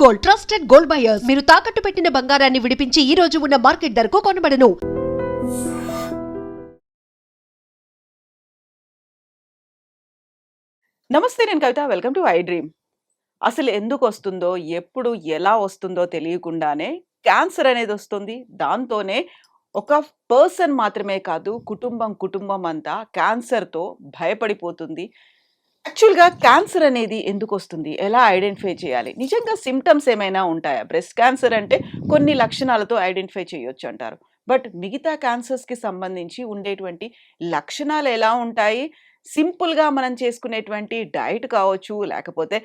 Gold, trusted gold buyers. మీరు తాకట్టు పెట్టిన బంగారాన్ని విడిపించి ఈ రోజు ఉన్న మార్కెట్ ధరకు కొనబడను. నమస్తే, నేను Kavitha. Welcome to I dream. అసలు ఎందుకు వస్తుందో, ఎప్పుడు, ఎలా వస్తుందో తెలియకుండానే క్యాన్సర్ అనేది వస్తుంది. దాంతోనే ఒక పర్సన్ మాత్రమే కాదు, కుటుంబం అంతా క్యాన్సర్‌తో భయపడిపోతుంది. యాక్చువల్‌గా క్యాన్సర్ అనేది ఎందుకొస్తుంది? ఎలా ఐడెంటిఫై చేయాలి? నిజంగా సింప్టమ్స్ ఏమైనా ఉంటాయా? బ్రెస్ట్ క్యాన్సర్ అంటే కొన్ని లక్షణాలతో ఐడెంటిఫై చేయొచ్చంటారు. బట్ మిగతా క్యాన్సర్స్‌కి సంబంధించి ఉండేటువంటి లక్షణాలు ఎలా ఉంటాయి? సింపుల్‌గా మనం చేసుకునేటువంటి డైట్ కావచ్చు, లేకపోతే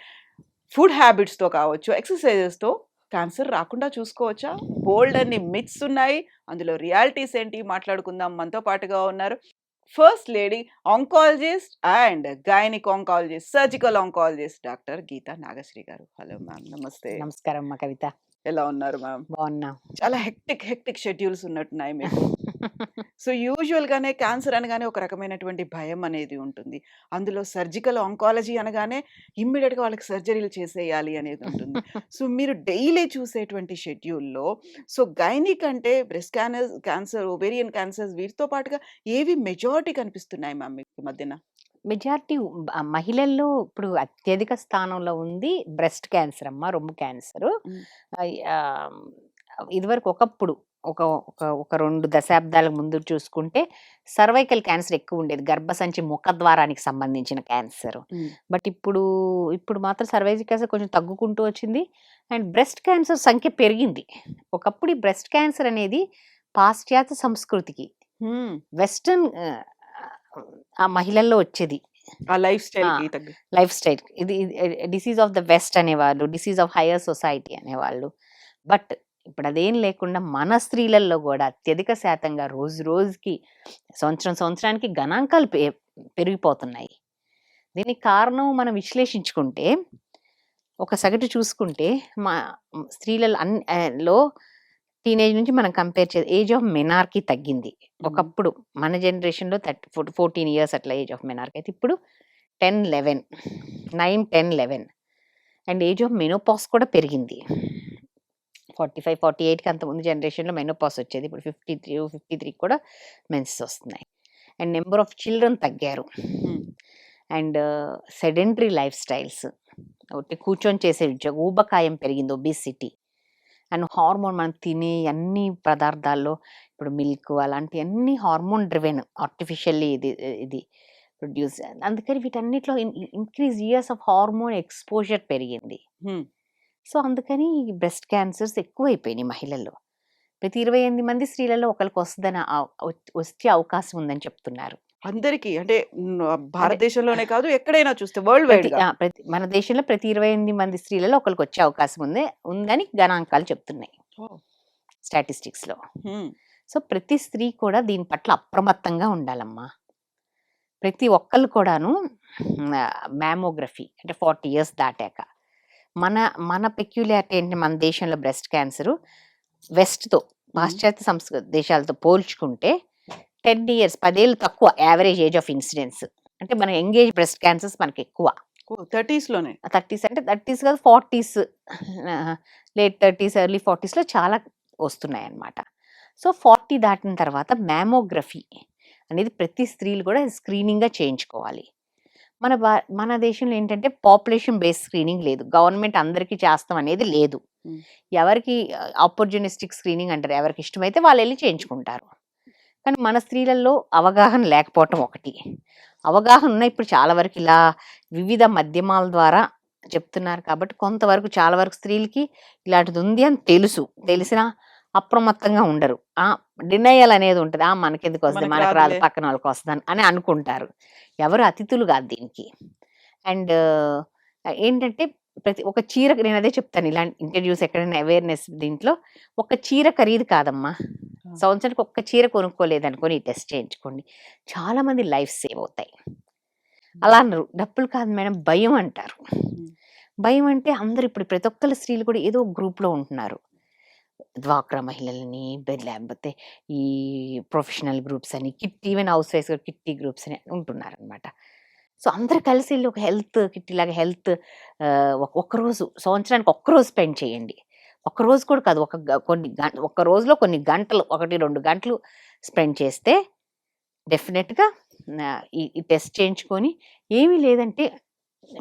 ఫుడ్ హ్యాబిట్స్‌తో కావచ్చు, ఎక్సర్‌సైజెస్‌తో క్యాన్సర్ రాకుండా చూసుకోవచ్చా? బోలెడన్ని మిత్స్ ఉన్నాయి. అందులో రియాలిటీస్ ఏంటి మాట్లాడుకుందాం. మనతో పాటుగా ఉన్నారు first lady oncologist and gynaec oncologist, surgical oncologist doctor Geetha Nagasri గారు. హలో మ్యామ్, నమస్తే. నమస్కారం అమ్మ కవిత. ఎలా ఉన్నారు మ్యామ్? బాగున్నా. చాలా హెక్టిక్ షెడ్యూల్స్ ఉన్నట్టున్నాయి మీకు. సో యూజువల్‌గానే క్యాన్సర్ అనగానే ఒక రకమైనటువంటి భయం అనేది ఉంటుంది. అందులో సర్జికల్ ఆంకాలజీ అనగానే ఇమ్మీడియేట్‌గా వాళ్ళకి సర్జరీలు చేసేయాలి అనేది ఉంటుంది. సో మీరు డైలీ చూసేటువంటి షెడ్యూల్‌లో సో గైనిక్ అంటే బ్రెస్ట్ క్యాన్సర్, ఓవేరియన్ క్యాన్సర్స్ వీటితో పాటుగా ఏవి మెజారిటీ కనిపిస్తున్నాయి మ్యామ్ మీకు ఈ మధ్యన? మెజారిటీ మహిళల్లో ఇప్పుడు అత్యధిక స్థానంలో ఉంది బ్రెస్ట్ క్యాన్సర్ అమ్మ, రొమ్ము క్యాన్సరు. హ్మ్. ఇదివరకు ఒకప్పుడు ఒక ఒక ఒక 2 దశాబ్దాల ముందు చూసుకుంటే సర్వైకల్ క్యాన్సర్ ఎక్కువ ఉండేది. గర్భసంచి ముఖద్వారానికి సంబంధించిన క్యాన్సర్. హ్మ్. బట్ ఇప్పుడు మాత్రం సర్వైకల్ క్యాన్సర్ కొంచెం తగ్గుకుంటూ వచ్చింది. అండ్ బ్రెస్ట్ క్యాన్సర్ సంఖ్య పెరిగింది. ఒకప్పుడు ఈ బ్రెస్ట్ క్యాన్సర్ అనేది పాశ్చాత్య సంస్కృతికి, హ్మ్. వెస్టర్న్ ఆ మహిళల్లో వచ్చేది. ఆ లైఫ్ స్టైల్‌కి తగ్గ లైఫ్ స్టైల్ ఇది డిసీజ్ ఆఫ్ ద వెస్ట్ అనేవాళ్ళు, డిసీజ్ ఆఫ్ హైయర్ సొసైటీ అనేవాళ్ళు. బట్ ఇప్పుడు అదేం లేకుండా మన స్త్రీలలో కూడా అత్యధిక శాతంగా రోజు రోజుకి, సంవత్సరానికి గణాంకాలు పెరిగిపోతున్నాయి. దీనికి కారణం మనం విశ్లేషించుకుంటే, ఒక సగటు చూసుకుంటే మా స్త్రీలలో లో టీనేజ్ నుంచి మనం కంపేర్ చేసి ఏజ్ ఆఫ్ మెనార్కీ తగ్గింది. ఒకప్పుడు మన జనరేషన్‌లో 14 ఇయర్స్ అట్లా ఏజ్ ఆఫ్ మెనార్కీ అయితే ఇప్పుడు 10, 11 9, 10, 11 అండ్ ఏజ్ ఆఫ్ మెనోపాజ్ కూడా పెరిగింది. 45, 48కి అంతకుముందు జనరేషన్‌లో మెనోపాజ్ వచ్చేది. ఇప్పుడు 53 కూడా మెన్సెస్ వస్తున్నాయి. అండ్ నెంబర్ ఆఫ్ చిల్డ్రన్ తగ్గారు. అండ్ సెడెంటరీ లైఫ్ స్టైల్స్, ఒకటి కూర్చొని చేసే ఉద్యోగం, ఊబకాయం పెరిగింది, ఒబిసిటీ. అండ్ హార్మోన్, మనం తినే అన్ని పదార్థాల్లో ఇప్పుడు మిల్క్ అలాంటివన్నీ హార్మోన్ డ్రివెన్, ఆర్టిఫిషియల్లీ ఇది ప్రొడ్యూస్. అందుకని వీటన్నిటిలో increase years of hormone exposure పెరిగింది. సో అందుకని బ్రెస్ట్ క్యాన్సర్స్ ఎక్కువైపోయినాయి మహిళల్లో. ప్రతి 28 మంది స్త్రీలలో ఒకరికి వచ్చే అవకాశం ఉందని చెప్తున్నారు. అందరికీ అంటే భారతదేశంలోనే కాదు, ఎక్కడైనా చూస్తే వరల్డ్ వైడ్‌గా. మన దేశంలో ప్రతి 28 మంది స్త్రీలలో ఒకరికి వచ్చే అవకాశం ఉందని గణాంకాలు చెప్తున్నాయి స్టాటిస్టిక్స్‌లో. సో ప్రతి స్త్రీ కూడా దీని పట్ల అప్రమత్తంగా ఉండాలమ్మా. ప్రతి ఒక్కళ్ళు కూడాను మ్యామోగ్రఫీ అంటే 40 ఇయర్స్ దాటాక, మన పెక్యులారిటీ ఏంటి, మన దేశంలో బ్రెస్ట్ క్యాన్సర్ వెస్ట్తో, పాశ్చాత్య దేశాలతో పోల్చుకుంటే 10 ఇయర్స్ 10 ఏళ్ళు తక్కువ యావరేజ్ ఏజ్ ఆఫ్ ఇన్సిడెన్స్. అంటే మన ఎంగేజ్ బ్రెస్ట్ క్యాన్సర్స్ మనకి ఎక్కువ 30స్‌లోనే. 30s అంటే 30s కాదు, 40s, లేట్ 30s ఎర్లీ 40స్‌లో చాలా వస్తున్నాయి అన్నమాట. సో 40 దాటిన తర్వాత మ్యామోగ్రఫీ అనేది ప్రతి స్త్రీలు కూడా స్క్రీనింగ్గా చేయించుకోవాలి. మన దేశంలో ఏంటంటే పాపులేషన్ బేస్డ్ స్క్రీనింగ్ లేదు. గవర్నమెంట్ అందరికీ చేస్తాం అనేది లేదు. ఎవరికి ఆపర్చునిస్టిక్ స్క్రీనింగ్ అంటారు, ఎవరికి ఇష్టమైతే వాళ్ళు వెళ్ళి చేయించుకుంటారు. కానీ మన స్త్రీలలో అవగాహన లేకపోవటం ఒకటి. అవగాహన ఉన్న ఇప్పుడు చాలా వరకు ఇలా వివిధ మాధ్యమాల ద్వారా చెప్తున్నారు కాబట్టి కొంతవరకు చాలా వరకు స్త్రీలకి ఇలాంటిది ఉంది అని తెలిసినా అప్రమత్తంగా ఉండరు. డినయల్ అనేది ఉంటుంది. మనకెందుకు వస్తుంది, మనకు రాదు, పక్కన వాళ్ళకి వస్తుంది అని అనుకుంటారు. ఎవరు అతిథులు కాదు దీనికి. అండ్ ఏంటంటే ప్రతి ఒక చీర, నేను అదే చెప్తాను ఇలాంటి ఇంటర్వ్యూస్ ఎక్కడైనా అవేర్నెస్, దీంట్లో ఒక చీర ఖరీదు కాదమ్మా. సంవత్సరానికి ఒక్క చీర కొనుక్కోలేదనుకొని టెస్ట్ చేయించుకోండి, చాలా మంది లైఫ్ సేవ్ అవుతాయి. అలా అన్నారు. డబ్బులు కాదు మేడం, భయం అంటారు. భయం అంటే అందరు ఇప్పుడు ప్రతి ఒక్కరు స్త్రీలు కూడా ఏదో గ్రూప్లో ఉంటున్నారు. డ్వాక్రా మహిళలని, లేకపోతే ఈ ప్రొఫెషనల్ గ్రూప్స్ అని, ఈవెన్ హౌస్ వైఫ్స్ కిట్టి గ్రూప్స్ అని ఉంటున్నారు అనమాట. సో అందరు కలిసి వెళ్ళి ఒక హెల్త్ కిట్ ఇలాగ హెల్త్ ఒక్కరోజు సంవత్సరానికి ఒక్కరోజు స్పెండ్ చేయండి. ఒక్కరోజు కూడా కాదు, ఒక్క రోజులో కొన్ని గంటలు, 1-2 గంటలు స్పెండ్ చేస్తే డెఫినెట్గా ఈ టెస్ట్ చేయించుకొని ఏమీ లేదంటే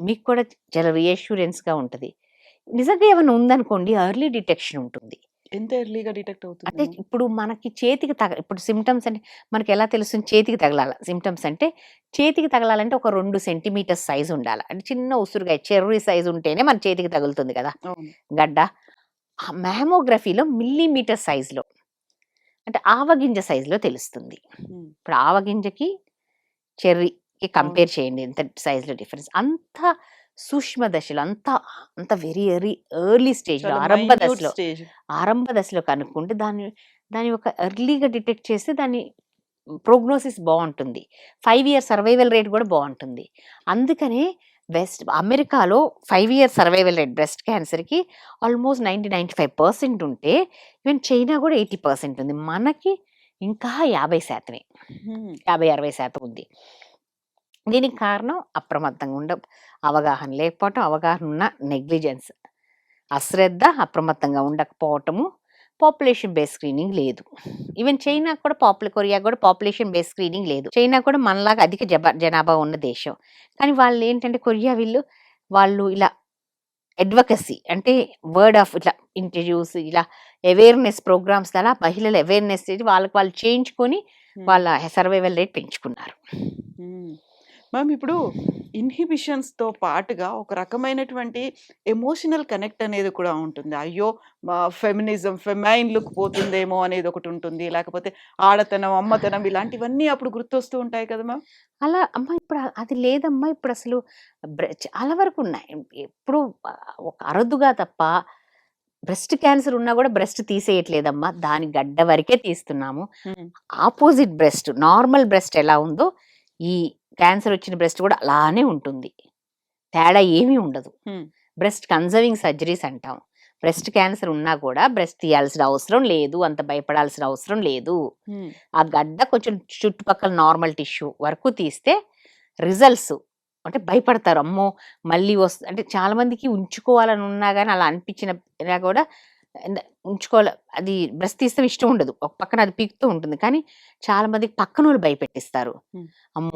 మీకు కూడా చాలా రీఅష్యూరెన్స్గా ఉంటుంది. నిజంగా ఏమైనా ఉందనుకోండి ఎర్లీ డిటెక్షన్ ఉంటుంది. ఎంత ఎర్లీగా డిటెక్ట్ అంటే అవుతుంది? ఇప్పుడు మనకి చేతికి ఇప్పుడు సిమ్టమ్స్ అంటే మనకి ఎలా తెలుస్తుంది? చేతికి తగలాల. సిమ్టమ్స్ అంటే చేతికి తగలాలంటే ఒక 2 సెంటీమీటర్స్ సైజు ఉండాలి. అంటే చిన్న ఉసురుగా చెర్రీ సైజు ఉంటేనే మన చేతికి తగులుతుంది కదా అవును. గడ్డ. మ్యామోగ్రఫీలో మిల్లీమీటర్ సైజులో అంటే ఆవగింజ సైజులో తెలుస్తుంది. ఉమ్. ఇప్పుడు ఆవగింజకి చెర్రీకి కంపేర్ చేయండి ఎంత సైజులో డిఫరెన్స్. అంత సూక్ష్మ దశలో అంత వెరీ ఎర్లీ స్టేజ్లో చాలా ఆరంభ minute దశలో stage. కనుక్కుంటే దాని ఒక ఎర్లీగా డిటెక్ట్ చేస్తే దాని ప్రోగ్నోసిస్ బాగుంటుంది. 5 ఇయర్ సర్వైవల్ రేట్ కూడా బాగుంటుంది. అందుకనే అమెరికాలో 5 ఇయర్ సర్వైవల్ రేట్ బ్రెస్ట్ క్యాన్సర్కి ఆల్మోస్ట్ 90-95% ఉంటే ఈవెన్ చైనా కూడా 80% ఉంది. మనకి ఇంకా 50%, ఉమ్. 50-60% ఉంది. దీనికి కారణం అప్రమత్తంగా అవగాహన లేకపోవటం, అవగాహన ఉన్న నెగ్లిజెన్స్, అశ్రద్ధ, అప్రమత్తంగా ఉండకపోవటము, పాపులేషన్ బేస్ స్క్రీనింగ్ లేదు. ఈవెన్ చైనా కూడా కొరియా కూడా పాపులేషన్ బేస్ స్క్రీనింగ్ లేదు. చైనా కూడా మనలాగా అధిక జనాభా ఉన్న దేశం. కానీ వాళ్ళు ఏంటంటే కొరియా వాళ్ళు ఇలా అడ్వకసీ అంటే వర్డ్ ఆఫ్ ఇట్లా ఇంట్రడ్యూస్ ఇలా అవేర్నెస్ ప్రోగ్రామ్స్ ద్వారా మహిళల అవేర్నెస్ చేసి వాళ్ళు చేయించుకొని వాళ్ళ సర్వైవల్ రేట్ పెంచుకున్నారు. మ్యామ్ ఇప్పుడు ఇన్హిబిషన్స్తో పాటుగా ఒక రకమైనటువంటి ఎమోషనల్ కనెక్ట్ అనేది కూడా ఉంటుంది. అయ్యో మా ఫెమైన్ లుక్ పోతుందేమో అనేది ఒకటి ఉంటుంది, లేకపోతే ఆడతనం, అమ్మతనం ఇలాంటివన్నీ అప్పుడు గుర్తొస్తూ ఉంటాయి కదా మ్యామ్. అలా అమ్మ ఇప్పుడు అది లేదమ్మా. ఇప్పుడు అసలు చాలా వరకు ఉన్నాయి. ఎప్పుడు ఒక అరుదుగా తప్ప బ్రెస్ట్ క్యాన్సర్ ఉన్నా కూడా బ్రెస్ట్ తీసేయట్లేదమ్మా. దాని గడ్డ వరకే తీస్తున్నాము. ఆపోజిట్ బ్రెస్ట్, నార్మల్ బ్రెస్ట్ ఎలా ఉందో ఈ క్యాన్సర్ వచ్చిన బ్రెస్ట్ కూడా అలానే ఉంటుంది. తేడా ఏమీ ఉండదు. బ్రెస్ట్ కన్జర్వింగ్ సర్జరీస్ అంటాం. బ్రెస్ట్ క్యాన్సర్ ఉన్నా కూడా బ్రెస్ట్ తీయాల్సిన అవసరం లేదు, అంత భయపడాల్సిన అవసరం లేదు. ఆ గడ్డ కొంచెం చుట్టుపక్కల నార్మల్ టిష్యూ వరకు తీస్తే రిజల్ట్స్ అంటే భయపడతారు. అమ్మో మళ్ళీ అంటే చాలా మందికి ఉంచుకోవాలని ఉన్నా కానీ అలా అనిపించినా కూడా ఉంచుకోవాలి. అది బ్రెస్ట్ తీస్తే ఇష్టం ఉండదు, ఒక పక్కన అది పీకుతూ ఉంటుంది. కానీ చాలా మందికి పక్కన వాళ్ళు భయపెట్టిస్తారు, అమ్మో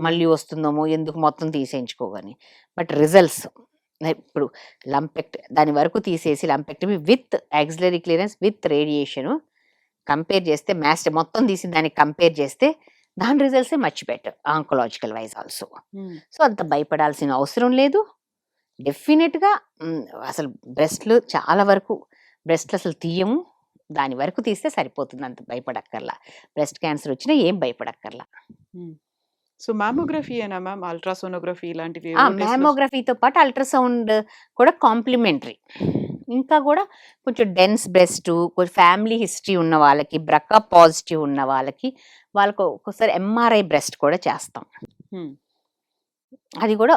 మళ్ళీ వస్తుందేమో, ఎందుకు మొత్తం తీసేయించుకోవని. బట్ రిజల్ట్స్ ఇప్పుడు దాని వరకు తీసేసి lumpectomy with axillary clearance with radiation compare చేస్తే మొత్తం తీసి దానికి కంపేర్ చేస్తే దాని రిజల్ట్సే much better oncological wise also. So అంత భయపడాల్సిన అవసరం లేదు. డెఫినెట్గా అసలు బ్రెస్ట్లు చాలా వరకు బ్రెస్ట్లు అసలు తీయము, దాని వరకు తీస్తే సరిపోతుంది, అంత భయపడక్కర్లా. బ్రెస్ట్ క్యాన్సర్ వచ్చినా ఏం భయపడక్కర్లా. సో మ్యామోగ్రఫీ అయినా మ్యామ్, అల్ట్రాసోనోగ్రఫీ ఇలాంటివి? మ్యామోగ్రఫీతో పాటు అల్ట్రాసౌండ్ కూడా కాంప్లిమెంటరీ. ఇంకా కూడా కొంచెం డెన్స్ బ్రెస్ట్, కొంచెం ఫ్యామిలీ హిస్టరీ ఉన్న వాళ్ళకి, బ్రకా పాజిటివ్ ఉన్న వాళ్ళకి ఒక్కోసారి ఎంఆర్ఐ బ్రెస్ట్ కూడా చేస్తాం. అది కూడా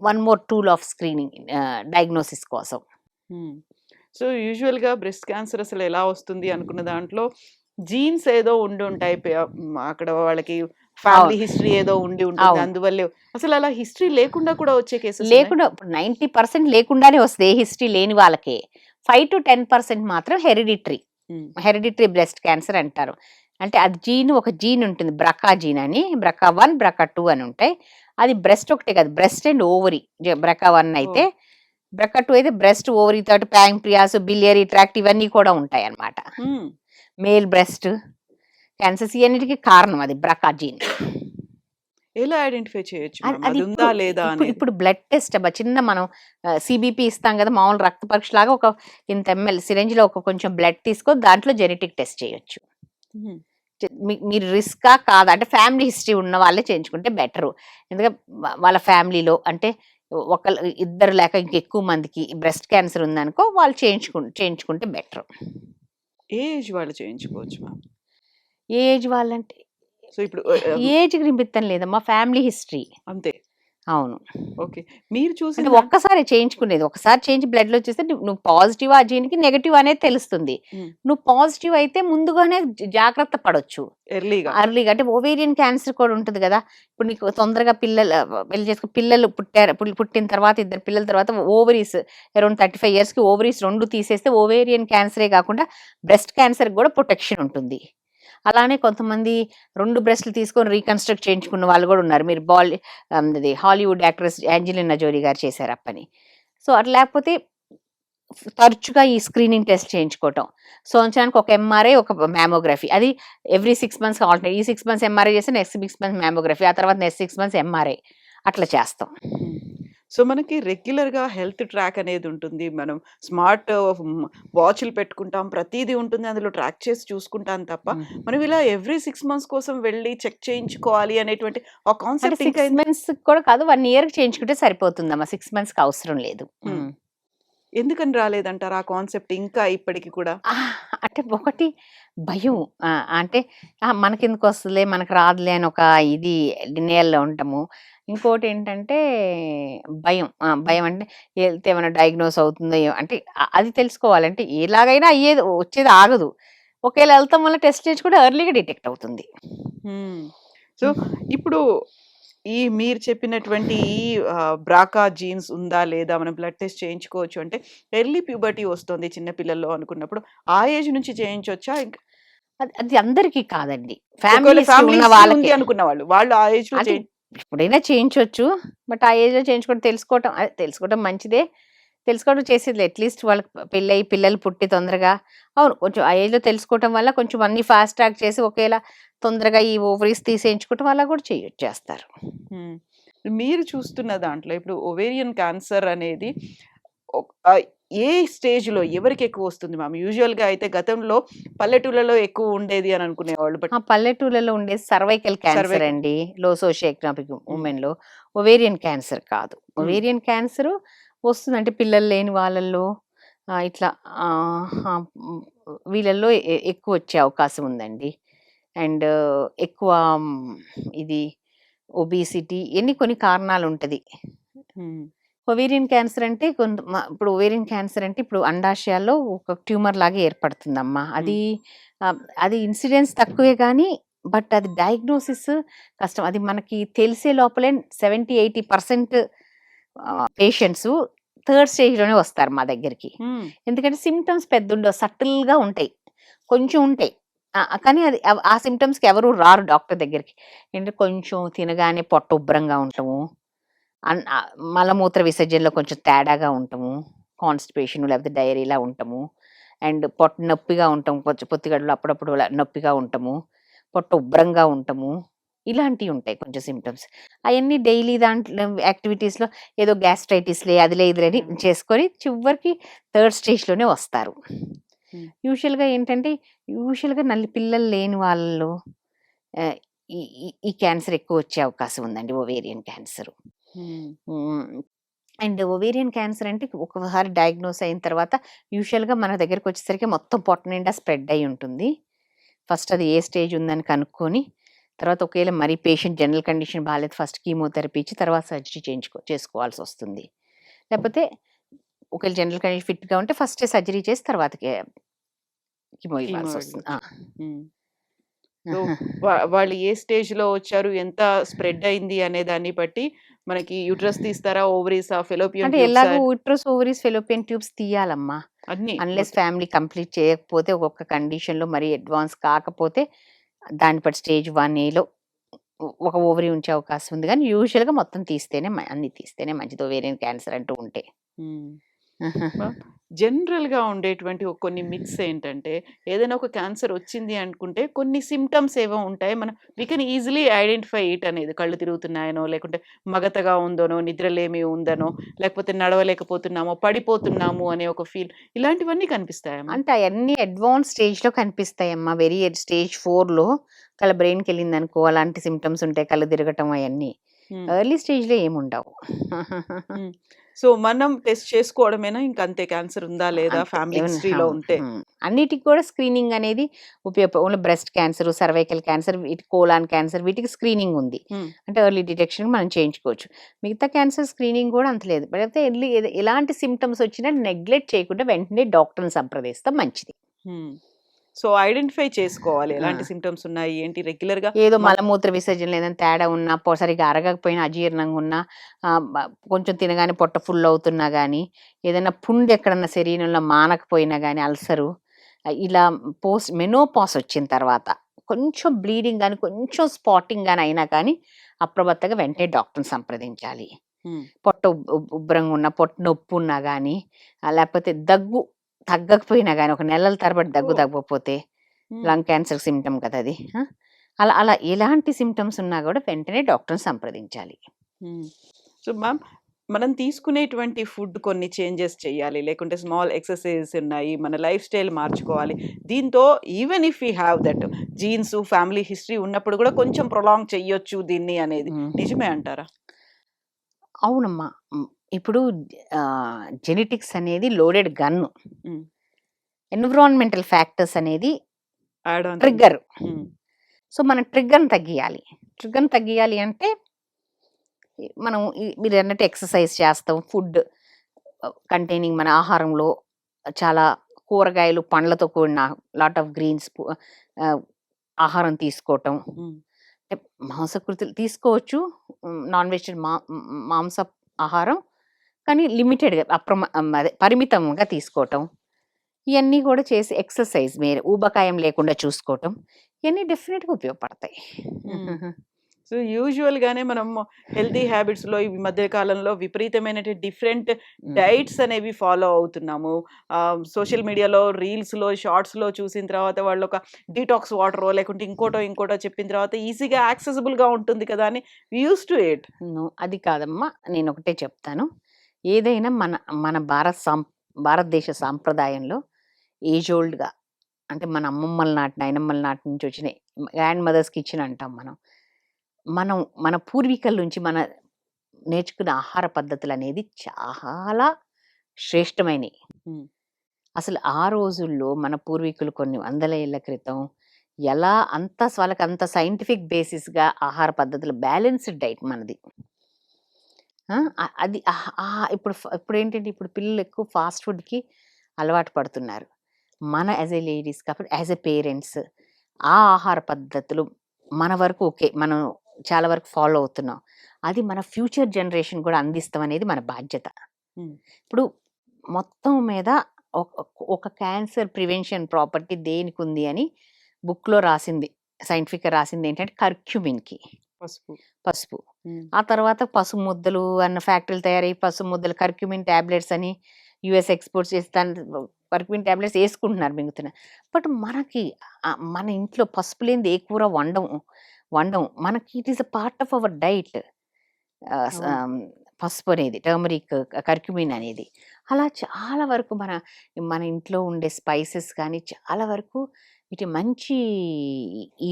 one more tool of screening diagnosis కోసం. సో యూజువల్గా బ్రెస్ట్ క్యాన్సర్ అసలు ఎలా వస్తుంది అనుకున్న దాంట్లో జీన్స్ ఏదో ఉండి ఉంటాయి, అక్కడ వాళ్ళకి ఫ్యామిలీ హిస్టరీ ఏదో ఉండి ఉంటుంది, అందువల్లే. అసలు అలా హిస్టరీ లేకుండా కూడా వచ్చే కేసెస్ లేకుండా 90% లేకుండానే వస్తుంది, ఏ హిస్టరీ లేని వాళ్ళకే. 5-10% మాత్రం హెరిడిటరీ బ్రెస్ట్ క్యాన్సర్ అంటారు. అంటే అది ఒక జీన్ ఉంటుంది, బ్రకా జీన్ అని, బ్రకా 1, బ్రకా 2 అని ఉంటాయి. అది బ్రెస్ట్ ఒకటే కాదు, బ్రెస్ట్ అండ్ ఓవరీ. బ్రకా 1 అయితే, బ్రకా 2 అయితే బ్రెస్ట్, ఓవరీ తోటి ప్యాంక్రియాస్, బిలియరీ ట్రాక్ట్ ఇవన్నీ కూడా ఉంటాయి అన్నమాట. మేల్ బ్రెస్ట్ క్యాన్సర్స్ అన్నిటికీ కారణం అది బ్రకా జీన్. ఎలా ఐడెంటిఫై చేయొచ్చు అది ఉందా లేదా అని? ఇప్పుడు బ్లడ్ టెస్ట్ చిన్న మనం సిబిపి ఇస్తాం కదా, మామూలు రక్త పరీక్ష లాగా ఒక ఇంత ఎంఎల్ సిరంజిలో ఒక కొంచెం బ్లడ్ తీసుకొని దాంట్లో జెనెటిక్ టెస్ట్ చేయొచ్చు. మీరు రిస్కా కాదా అంటే ఫ్యామిలీ హిస్టరీ ఉన్న వాళ్ళే చేయించుకుంటే బెటరు. ఎందుకంటే వాళ్ళ ఫ్యామిలీలో అంటే ఇద్దరు లేక ఇంకెక్కువ మందికి బ్రెస్ట్ క్యాన్సర్ ఉందనుకో వాళ్ళు చేయించుకుంటే బెటర్. ఏ ఏజ్ వాళ్ళు చేయించుకోవచ్చు మ్యామ్? ఏ ఏజ్ వాళ్ళంటే సో ఇప్పుడు ఏజ్కి నిమిత్తం లేదమ్మా, ఫ్యామిలీ హిస్టరీ అంతే. అవును. ఓకే. మీరు అంటే చూసిన ఒక్కసారే చేయించుకునేది. ఒకసారి చేయించి బ్లడ్‌లో చూస్తే నువ్వు పాజిటివ్ ఆ జీన్‌కి, నెగెటివ్ అనేది తెలుస్తుంది. హ్మ్. నువ్వు పాజిటివ్ అయితే ముందుగానే జాగ్రత్త పడొచ్చు. ఎర్లీగా. అర్లీగా అంటే ఓవేరియన్ క్యాన్సర్ కూడా ఉంటది గదా! ఇప్పుడు నీకు తొందరగా పెళ్లి చేసుకొని పిల్లలు పుట్టారు. పుట్టిన తర్వాత ఇద్దరు పిల్లల తర్వాత ఓవరీస్ అరౌండ్ 35 ఇయర్స్‌కి ఓవరీస్ 2 తీసేస్తే ఓవేరియన్ క్యాన్సరే కాకుండా బ్రెస్ట్ క్యాన్సర్‌కి గూడా ప్రొటెక్షన్ ఉంటుంది. అలానే కొంతమంది 2 బ్రెస్ట్‌లు తీసుకొని రీకన్‌స్ట్రక్ట్ చేయించుకున్న వాళ్ళు గూడా ఉన్నారు. మీరు ఇది హాలీవుడ్ యాక్ట్రెస్ ఏంజెలినా జోలీ గారు చేశారు ఆ పని. సో, అట్లా లేకపోతే తరచుగా ఈ స్క్రీనింగ్ టెస్ట్ చేయించుకోవటం. సంవత్సరానికి ఒక ఎంఆర్ఐ, ఒక మామోగ్రఫీ. అది ఎవ్రీ 6 మంత్స్‌కి ఆల్టర్‌నేట్. ఈ 6 మంత్స్ ఎంఆర్ఐ చేస్తే నెక్స్ట్ 6 మంత్స్ మామోగ్రఫీ. ఆ తర్వాత నెక్స్ట్ 6 మంత్స్ ఎంఆర్ఐ. అట్లా చేస్తాం. హ్మ్. సో, మనకి రెగ్యులర్‌గా హెల్త్ ట్రాక్ అనేదుంటుంది. మనం స్మార్ట్ వాచ్‌లు పెట్టుకుంటాం. ప్రతీదీ ఉంటుంది. అందులో ట్రాక్ చేసి చూసుకుంటాం తప్ప, హ్మ్. మనం ఇలా ఎవ్రీ 6 మంత్స్ కోసం వెళ్లి చెక్ చేయించుకోవాలి అనేటువంటి ఆ అంటే కాన్సెప్ట్ 6 ఇంకా మంత్స్‌కి కూడా కాదు. 1 ఇయర్‌కి చేయించుకుంటే సరిపోతుందమ్మా. 6 మంత్స్‌కి అవసరం లేదు. హ్మ్. ఎందుకని రాలేదంటారు ఆ కాన్సెప్ట్ ఇంకా ఇప్పటికి కూడా? అంటే ఒకటి భయం. అంటే మనకెందుకొస్తదిలే, మనకు రాదులే అని ఒక ఇది డినయల్‌లో ఉంటాము. ఇంకోటేంటంటే భయం. భయం అంటే హెల్త్ ఏమైనా డయాగ్నోస్ అవుతుందో అంటే అది తెలుసుకోవాలంటే ఎలాగైనా అయ్యేది వచ్చేది ఆగదు. ఒకేళ ఎళ్తాం వల్ల టెస్ట్ చేసుకుంటే ఎర్లీగా డిటెక్ట్ అవుతుంది. హ్మ్. సో, ఇప్పుడు ఈ మీరు చెప్పినటువంటి ఈ బ్రాకా జీన్స్ ఉందా? లేదా? మనం బ్లడ్ టెస్ట్ చేయించుకోవచ్చు అంటే ఎర్లీ ప్యూబర్టీ వస్తుంది చిన్న పిల్లల్లో అనుకున్నప్పుడు, ఆ ఏజ్ నుంచి చేయించొచ్చా? అది అది అందరికీ కాదండి. ఒకవేళ ఫ్యామిలీ హిస్టరీ ఫ్యామిలీ ఉన్న హిస్టరీ ఉంది వాళ్ళకే. అనుకున్న వాళ్ళు. వాళ్ళు ఆ ఏజ్‌లో అంటే ఎప్పుడైనా చేయించొచ్చు. బట్ ఆ ఏజ్‌లో చేయించుకోవడం తెలుసుకోవడం మంచిదే. తెలుసుకోవడం చేసేదిలే. అట్‌లీస్ట్ వాళ్ళకి పెళ్ళయి పిల్లలు పుట్టి తొందరగా అవును. కొంచెం ఆ ఏజ్‌లో తెలుసుకోవటం వల్ల కొంచెం అన్నీ ఫాస్ట్ ట్రాక్ చేసి ఒకేలా తొందరగా ఈ ఓవరీస్ తీసేయించుకోవటం అలా కూడా చేస్తారు. హ్మ్. మీరు చూస్తున్న దాంట్లో ఇప్పుడు ఒవేరియన్ క్యాన్సర్ అనేది ఏ స్టేజ్‌లో ఎవరికెక్కువ వస్తుంది మ్యామ్? యూజువల్‌గా అయితే గతంలో పల్లెటూర్లలో ఎక్కువ ఉండేది అని అనుకునేవాళ్ళు. బట్ ఆ పల్లెటూర్లలో ఉండేది సర్వైకల్ క్యాన్సర్ సర్వైకల్ అండి. లో సోషియో ఎకనామిక్ హ్మ్. వుమెన్‌లో. ఒవేరియన్ క్యాన్సర్ కాదు. హ్మ్. ఒవేరియన్ క్యాన్సరు వస్తుంది. అంటే పిల్లలు లేని వాళ్ళల్లో ఇట్లా హ్మ్, వీళ్ళల్లో ఎక్కువొచ్చే అవకాశం ఉందండి. అండ్ ఎక్కువ ఇది ఒబేసిటీ కొన్ని కారణాలుంటది. హ్మ్. ఒవేరియన్ క్యాన్సర్ అంటే ఇప్పుడు ఒవేరియన్ క్యాన్సర్ అంటే ఇప్పుడు అండాశయాల్లో ఒక ట్యూమర్ లాగా ఏర్పడుతుందమ్మా. హ్మ్. అది ఇన్సిడెన్స్ తక్కువే గానీ, బట్ అది డయాగ్నోసిస్ కష్టం. అది మనకి తెలిసే లోపలే 70, 80% పేషెంట్సు థర్డ్ స్టేజ్‌లోనే వస్తారు మా దగ్గరికి. హ్మ్. ఎందుకంటే సింప్టమ్స్ పెద్దుండవు. సటిల్‌గా ఉంటాయి. కొంచెం ఉంటాయి. కానీ అది ఆ సింప్టమ్స్‌కి ఎవరు రారు డాక్టర్ దగ్గరికి. ఏంటంటే కొంచెం తినగానే పొట్ట ఉబ్బరంగా ఉండటము. మలమూత్ర విసర్జనలో కొంచెం తేడాగా ఉండటము. కాన్‌స్టిపేషన్ లేకపోతే డయేరియాలా ఉండటము. అండ్ పొట్ట నొప్పిగా ఉండటం. కొంచెం పొత్తికడుపులో అప్పుడప్పుడు నొప్పిగా ఉండటము. పొట్ట ఉబ్బరంగా ఉండటము. ఇలాంటియి ఉంటాయి కొంచెం సింప్టమ్స్. అయన్నీ డైలీ దాంట్లో యాక్టివిటీస్‌లో ఏదో గ్యాస్ట్రైటిస్‌లే అదిలే ఇదిలే అని చేసుకొని చివరికి థర్డ్ స్టేజ్‌లోనే వస్తారు. హ్మ్. యూజువల్‌గా పిల్లలు లేని వాళ్ళలో ఆహ్, ఈ ఈ ఈ క్యాన్సర్ ఎక్కువొచ్చే అవకాశం ఉందండి. Ovarian cancer. హ్మ్. హ్మ్. అండ్ ఒవేరియన్ క్యాన్సర్ అంటే ఒకసారి డయాగ్నోస్ అయిన తర్వాత యూజువల్‌గా మన దగ్గరకొచ్చేసరికి మొత్తం పొట్ట నిండా స్ప్రెడ్ అయ్యి ఉంటుంది. ఫస్ట్ అది ఏ స్టేజ్ ఉందని కనుక్కొని, తర్వాత ఒకవేళ మరీ పేషెంట్ జనరల్ కండిషన్ బాలేదు ఫస్ట్ కీమోథెరపీ ఇచ్చి తర్వాత సర్జరీ చేసుకోవాల్సొస్తుంది. లేకపోతే ఒకవేళ జనరల్ కండిషన్ ఫిట్‌గా ఉంటే ఫస్టే సర్జరీ చేసి తర్వాత కీమో కీమో ఇవ్వాల్సొస్తుంది. వెళ్ళొచ్చు. హ్మ్. సో, వాళ్ళు ఏ స్టేజ్‌లో వచ్చారు, ఎంత స్ప్రెడ్ అయింది అనే దాన్ని బట్టి మనకి యూట్రస్ తీస్తారా? ఓవరీసా? ఫెలోపియన్ అంటే ట్యూబ్సా? ఎలాగో యూట్రస్, ఓవరీస్, ఫెలోపియన్ ట్యూబ్స్ తీయాలమ్మా. అన్నీ అన్‌లెస్ మొత్తం. ఫ్యామిలీ కంప్లీట్ చేయకపోతే ఒక్కొక్క కండిషన్‌లో మరీ అడ్వాన్స్ కాకపోతే దాన్ని బట్టి స్టేజ్ 1ఏలో ఒక ఓవరీ ఉంచే అవకాశం ఉంది గానీ యూజువల్‌గా మొత్తం తీస్తేనే అన్నీ తీస్తేనే మంచిది ఒవేరియన్ క్యాన్సర్ అంటూ ఉంటే. హ్మ్. జనరల్‌గా ఉండేటువంటి కొన్ని మిత్స్ ఏంటంటే, ఏదైనా ఒక క్యాన్సర్ వచ్చింది అనుకుంటే, కొన్ని సింప్టమ్స్ ఏవో ఉంటాయి. We can easily identify it అనేది. కళ్ళు తిరుగుతున్నాయనో, లేకుంటే మగతగా ఉందనో, నిద్రలేమి ఉందనో, లేకపోతే నడవలేకపోతున్నామో, పడిపోతున్నాము అనే ఒక ఫీల్ ఇలాంటివన్నీ కనిపిస్తాయమ్మా? అంటే అయన్నీ అడ్వాన్స్ స్టేజ్‌లో కనిపిస్తాయమ్మా. వెరీ స్టేజ్ 4లో బ్రెయిన్‌కెళ్ళిందనుకో అలాంటి సింప్టమ్స్ ఉంటాయి. కళ్ళు తిరగటం అయన్నీ. హ్మ్. ఎర్లీ స్టేజ్‌లో ఏముండవు. హ్మ్. సో మనం టెస్ట్ చేసుకోవడమేనా ఇంకంతే క్యాన్సర్ ఉందా లేదా అంతే. ఫ్యామిలీ ఏమన్నా హిస్టరీలో ఉంటే? అన్నిటికి కూడా స్క్రీనింగ్ అనేది only breast cancer, cervical cancer, వీటి కోలాన్ క్యాన్సర్ వీటికి స్క్రీనింగ్ ఉంది. హ్మ్. అంటే ఎర్లీ డిటెక్షన్ మనం చేయించుకోవచ్చు. మిగతా క్యాన్సర్ స్క్రీనింగ్ కూడా అంత లేదు. బట్ అయితే ఎలాంటి సిమ్టమ్స్ వచ్చినా నెగ్లెక్ట్ చేయకుండా వెంటనే డాక్టర్‌ని సంప్రదిస్తే మంచిది. హ్మ్. సో ఐడెంటిఫై చేసుకోవాలి ఆ! ఎలాంటి సింప్టమ్స్ ఉన్నాయి ఏంటి రెగ్యులర్‌గా ఏదో మ మలమూత్ర విసర్జనలో ఏదైనా తేడా ఉన్నా, సరిగ్గా అరగకపోయినా, అజీర్ణంగా ఉన్నా, కొంచెం తినగానే పొట్ట ఫుల్ అవుతున్నా గానీ, ఏదైనా పుండు ఎక్కడన్నా శరీరంలో మానకపోయినా గానీ అల్సరు, ఇలా మెనోపాజ్ వచ్చిన తర్వాత కొంచెం బ్లీడింగ్ గాని, కొంచెం స్పాటింగ్ గాని అయినా కానీ అప్రమత్తంగా వెంటనే డాక్టర్‌ని సంప్రదించాలి. హ్మ్. పొట్ట ఉబ్బరంగా ఉన్నా, పొట్ట నొప్పున్నా గానీ, లేకపోతే దగ్గు తగ్గకపోయినా గానీ, ఒక నెలల తరబడి దగ్గు ఓహ్! తగ్గకపోతే హ్మ్. లంగ్ క్యాన్సర్ సిమ్టమ్ కదా అది. అలా అలా ఎలాంటి సిమ్టమ్స్ ఉన్నా గూడా వెంటనే డాక్టర్‌ని సంప్రదించాలి. హ్మ్. సో మ్యామ్ మనం తీసుకునేటువంటి ఫుడ్ కొన్ని చేంజెస్ చేయాలి. లేకుంటే స్మాల్ ఎక్సర్‌సైజెస్ ఉన్నాయి. మన లైఫ్ స్టైల్ మార్చుకోవాలి. దీంతో even if we have that genes, family history ఉన్నప్పుడు గూడా కొంచెం ప్రొలాంగ్ చెయ్యొచ్చు దీన్ని అనేది. హ్మ్. నిజమే అంటారా? అవునమ్మా. ఇప్పుడు జెనెటిక్స్ అనేది లోడెడ్ గన్ను. హ్మ్. ఎన్విరాన్మెంటల్ ఫ్యాక్టర్స్ అనేది యాడ్ ఆన్ థింగ్స్. ట్రిగ్గర్. హ్మ్. సో, మనం ట్రిగ్గర్‌ని తగ్గియాలి. ట్రిగ్గర్‌ని తగ్గియాలి అంటే మనం మీరన్నట్టు ఎక్సర్సైజ్ చేస్తాం. ఫుడ్ కంటైనింగ్ మన ఆహారంలో చాలా కూరగాయలు, పండ్లతో కూడిన లాట్ ఆఫ్ గ్రీన్స్ ఆహ్, ఆహారం తీసుకోవటం. హ్మ్. అంటే మాంసకృతులు తీసుకోవచ్చు. నాన్ వెజ్ మాంస ఆహారం కానీ లిమిటెడ్‌గా అదే పరిమితంగా తీసుకోవటం. ఇయన్నీ గూడా చేసి ఎక్సర్సైజ్ ఊబకాయం లేకుండా చూసుకోవటం. ఇయన్నీ డెఫినిట్‌గా ఉపయోగపడతాయి. హ్మ్. సో యూజువల్‌గానే మనం హెల్తీ హ్యాబిట్స్‌లో ఈ మధ్య కాలంలో విపరీతమైనటువంటి డిఫరెంట్ హ్మ్. డైట్స్ అనేవి ఫాలో అవుతున్నాము. సోషల్ మీడియాలో, రీల్స్‌లో, షార్ట్స్‌లో చూసిన తర్వాత వాళ్ళొక డీటాక్స్ వాటరో లేకుంటే ఇంకోటో, ఇంకోటో చెప్పిన తర్వాత ఈజీగా యాక్సెసిబుల్‌గా ఉంటుంది కదా! అని వి యూజ్డ్ టు ఇట్. అది కాదమ్మా. నేనొకటే చెప్తాను. ఏదైనా మన మన భారతదేశ సాంప్రదాయంలో ఏజ్ ఓల్డ్‌గా అంటే మన అమ్మమ్మల నాటి, నాయనమ్మల నాటి నుంచి వచ్చినయి. గ్రాండ్ మదర్స్ కిచెన్ అంటాం మనం. మనం మన పూర్వీకుల నుంచి నేర్చుకున్న ఆహార పద్ధతులనేది చాలా శ్రేష్టమైనయి. హ్మ్. అసలు ఆ రోజుల్లో మన పూర్వీకులు కొన్ని వందల ఏళ్ల క్రితం వాళ్ళకంత సైంటిఫిక్ బేసిస్‌గా ఆహార పద్ధతులు బ్యాలెన్స్‌డ్ డైట్ మనది. ఆ! అది ఇప్పుడేంటంటే ఇప్పుడు పిల్లలు ఎక్కువ ఫాస్ట్ ఫుడ్‌కి అలవాటు పడుతున్నారు. మన యాస్ ఎ లేడీస్ కాబట్టి యాస్ ఎ పేరెంట్స్ ఆ ఆహార పద్ధతులు మన వరకు ఓకే. మనం చాలా వరకు ఫాలో అవుతున్నాం. అది మన ఫ్యూచర్ జనరేషన్ కూడా అందిస్తాం అనేది మన బాధ్యత. హ్మ్. ఇప్పుడు మొత్తం మీద ఒక ఒక క్యాన్సర్ ప్రివెన్షన్ ప్రాపర్టీ దేనికుంది అని బుక్‌లో రాసింది. సైంటిఫిక్‌గా రాసిందేంటంటే కర్క్యూమిన్‌కి. పసుపు. పసుపు. హ్మ్. ఆ తర్వాత పసుపు ముద్దలు అన్న ఫ్యాక్టరీలు తయారయ్యి పసుపు ముద్దలు కర్క్యూమిన్ టాబ్లెట్స్ అని యూఎస్ ఎక్స్‌పోర్ట్ చేసి కర్క్యూమిన్ టాబ్లెట్స్ యేసుకుంటున్నారు మింగుతున్నారు. బట్ మనకి మన ఇంట్లో పసుపు లేనిది ఏ కూర వండం. మనకి it is a part of our diet. ఆహ్, స్ అవును. ఆహ్, పసుపు అనేది టర్మరిక్, కర్క్యూమిన్ అనేది. అలా చాలా వరకు మన ఇంట్లో ఉండే స్పైసెస్ కానీ చాలా వరకు మంచి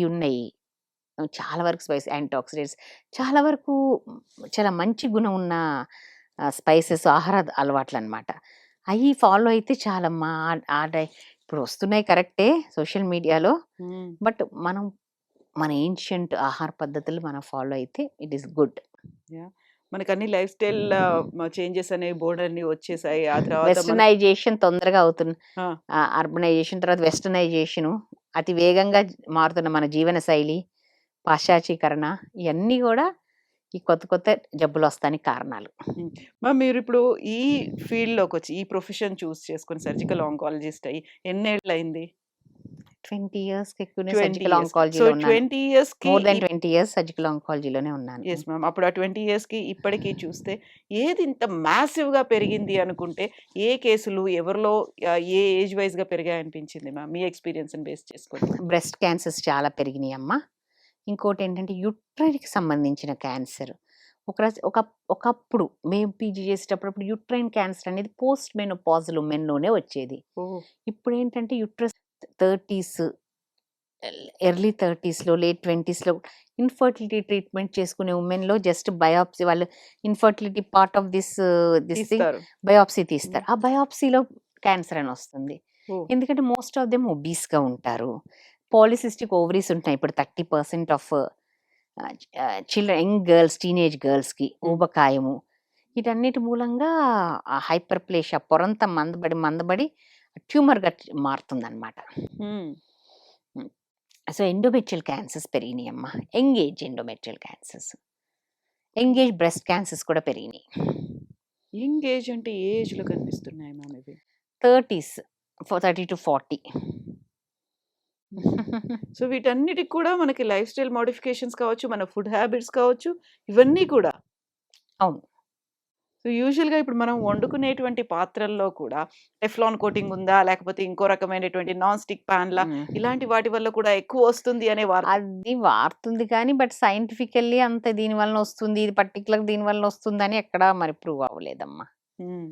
ఉన్నాయి. చాలా వరకు యాంటీ ఆక్సిడెంట్స్ చాలా వరకు చాలా మంచి గుణం ఉన్న స్పైసెస్ ఆహార అలవాట్లనమాట. అయి ఫాలో అయితే చాలమ్మా. ఆ డై ఇప్పుడు వస్తున్నాయి కరెక్టే సోషల్ మీడియాలో. హ్మ్. బట్ మన ఏన్షియంట్ ఆహార పద్ధతులు మనం ఫాలో అయితే ఇట్ ఈస్ గుడ్. యాహ్! మనకన్ని లైఫ్ స్టైల్ చేంజెస్ అనేవి బోలెడన్ని వచ్చేసాయి. ఆ తర్వాత మన వెస్టర్నైజేషన్ తొందరగా అవుతుంది. ఆ! అర్బనైజేషన్ తర్వాత వెస్టర్నైజేషను అతి వేగంగా మారుతున్న మన జీవన శైలి, పాశ్చాత్యీకరణ ఇయన్నీ గూడా ఈ కొత్త కొత్త జబ్బులొస్తానికి కారణాలు. హ్మ్. మీరిప్పుడు ఈ ఫీల్డ్‌లోకొచ్చి, ఈ ప్రొఫెషన్ చేసుకొని సర్జికల్ ఆంకాలజిస్ట్ అయ్యి ఎన్నేళ్లయింది? 20 ఇయర్స్‌కి ఎక్కువనే 20 సర్జికల్ ఇయర్స్. సో, ఆంకాలజీలో ఉన్నాను. 20 ఇయర్స్‌కి మోర్ దాన్ 20 ఇయర్స్ సర్జికల్ ఆంకాలజీలోనే ఉన్నాను. Yes ma'am. అప్పుడు ఆ 20 ఇయర్స్‌కి ఇప్పటికి చూస్తే ఏది ఇంత మాసివ్‌గా పెరిగింది అనుకుంటే, ఏ కేసులు ఎవరిలో ఏ ఏజ్ వైస్‌గా పెరిగాయనిపించింది మ్యామ్? మీ ఎక్స్‌పీరియన్స్‌ని బేస్ చేసుకొని? బ్రెస్ట్ క్యాన్సర్స్ చాలా పెరిగినియమ్మా. ఇంకోటేంటంటే యుట్రైన్‌కి సంబంధించిన క్యాన్సర్. ఒకప్పుడు మేము పీజీ చేసేటప్పుడు యుట్రైన్ క్యాన్సర్ అనేది పోస్ట్ మెనోపాజల్ ఉమెన్‌లోనే వచ్చేది. ఓహ్! ఇప్పుడేంటంటే యుట్రస్ 30స్ ఎర్లీ 30స్‌లో, లేట్ 20స్‌లో ఇన్‌ఫర్టిలిటీ ట్రీట్మెంట్ చేసుకునే ఉమెన్‌లో జస్ట్ బయాప్సీ వాళ్ళు infertility part of this thing తీస్తారు. బయాప్సీ తీస్తారు. ఆ బయాప్సీలో క్యాన్సర్ అని వస్తుంది. ఓహ్! ఎందుకంటే మోస్ట్ ఆఫ్ దెమ్ ఒబీస్‌గా ఉంటారు. పాలిసిస్టిక్ ఓవరీస్ ఉంటాయి. ఇప్పుడు 30% ఆఫ్ యంగ్ గర్ల్స్, టీనేజ్ గర్ల్స్‌కి ఊబకాయము. వీటన్నిటి మూలంగా ఆ హైపర్‌ప్లేషియా పొరంతా మందబడి ట్యూమర్‌గా మారుతుందన్నమాట. హ్మ్. సో, ఎండోమెట్రియల్ క్యాన్సర్స్ పెరిగినాయమ్మా. Young age endometrial cancers. Young age breast cancers కూడా పెరిగినాయి. యంగ్ ఏజ్ అంటే ఏ ఏజ్‌లో కనిపిస్తున్నాయి మ్యామ్ ఇవి? 30స్ 30-40. సో, వీటన్నిటికి కూడా మనకి లైఫ్ స్టైల్ మోడిఫికేషన్స్ కావచ్చు, మన ఫుడ్ హ్యాబిట్స్ కావచ్చు, ఇవన్నీ కూడా. అవును. సో, యూజువల్‌గా ఇప్పుడు మనం వండుకునేటువంటి పాత్రల్లో కూడా టెఫ్లాన్ కోటింగ్ ఉందా? లేకపోతే ఇంకో రకమైనటువంటి నాన్ స్టిక్ పాన్‌లా హ్మ్. ఇలాంటి వాటి వల్ల కూడా ఎక్కువొస్తుంది అనే వార్త. అది వాడుతుంది కానీ బట్ సైంటిఫికల్లీ అంత దీని వలన వస్తుంది. ఇది పర్టిక్యులర్ దీని వలన వస్తుందని ఎక్కడా మరి ప్రూవ్ అవ్వలేదమ్మా. హ్మ్.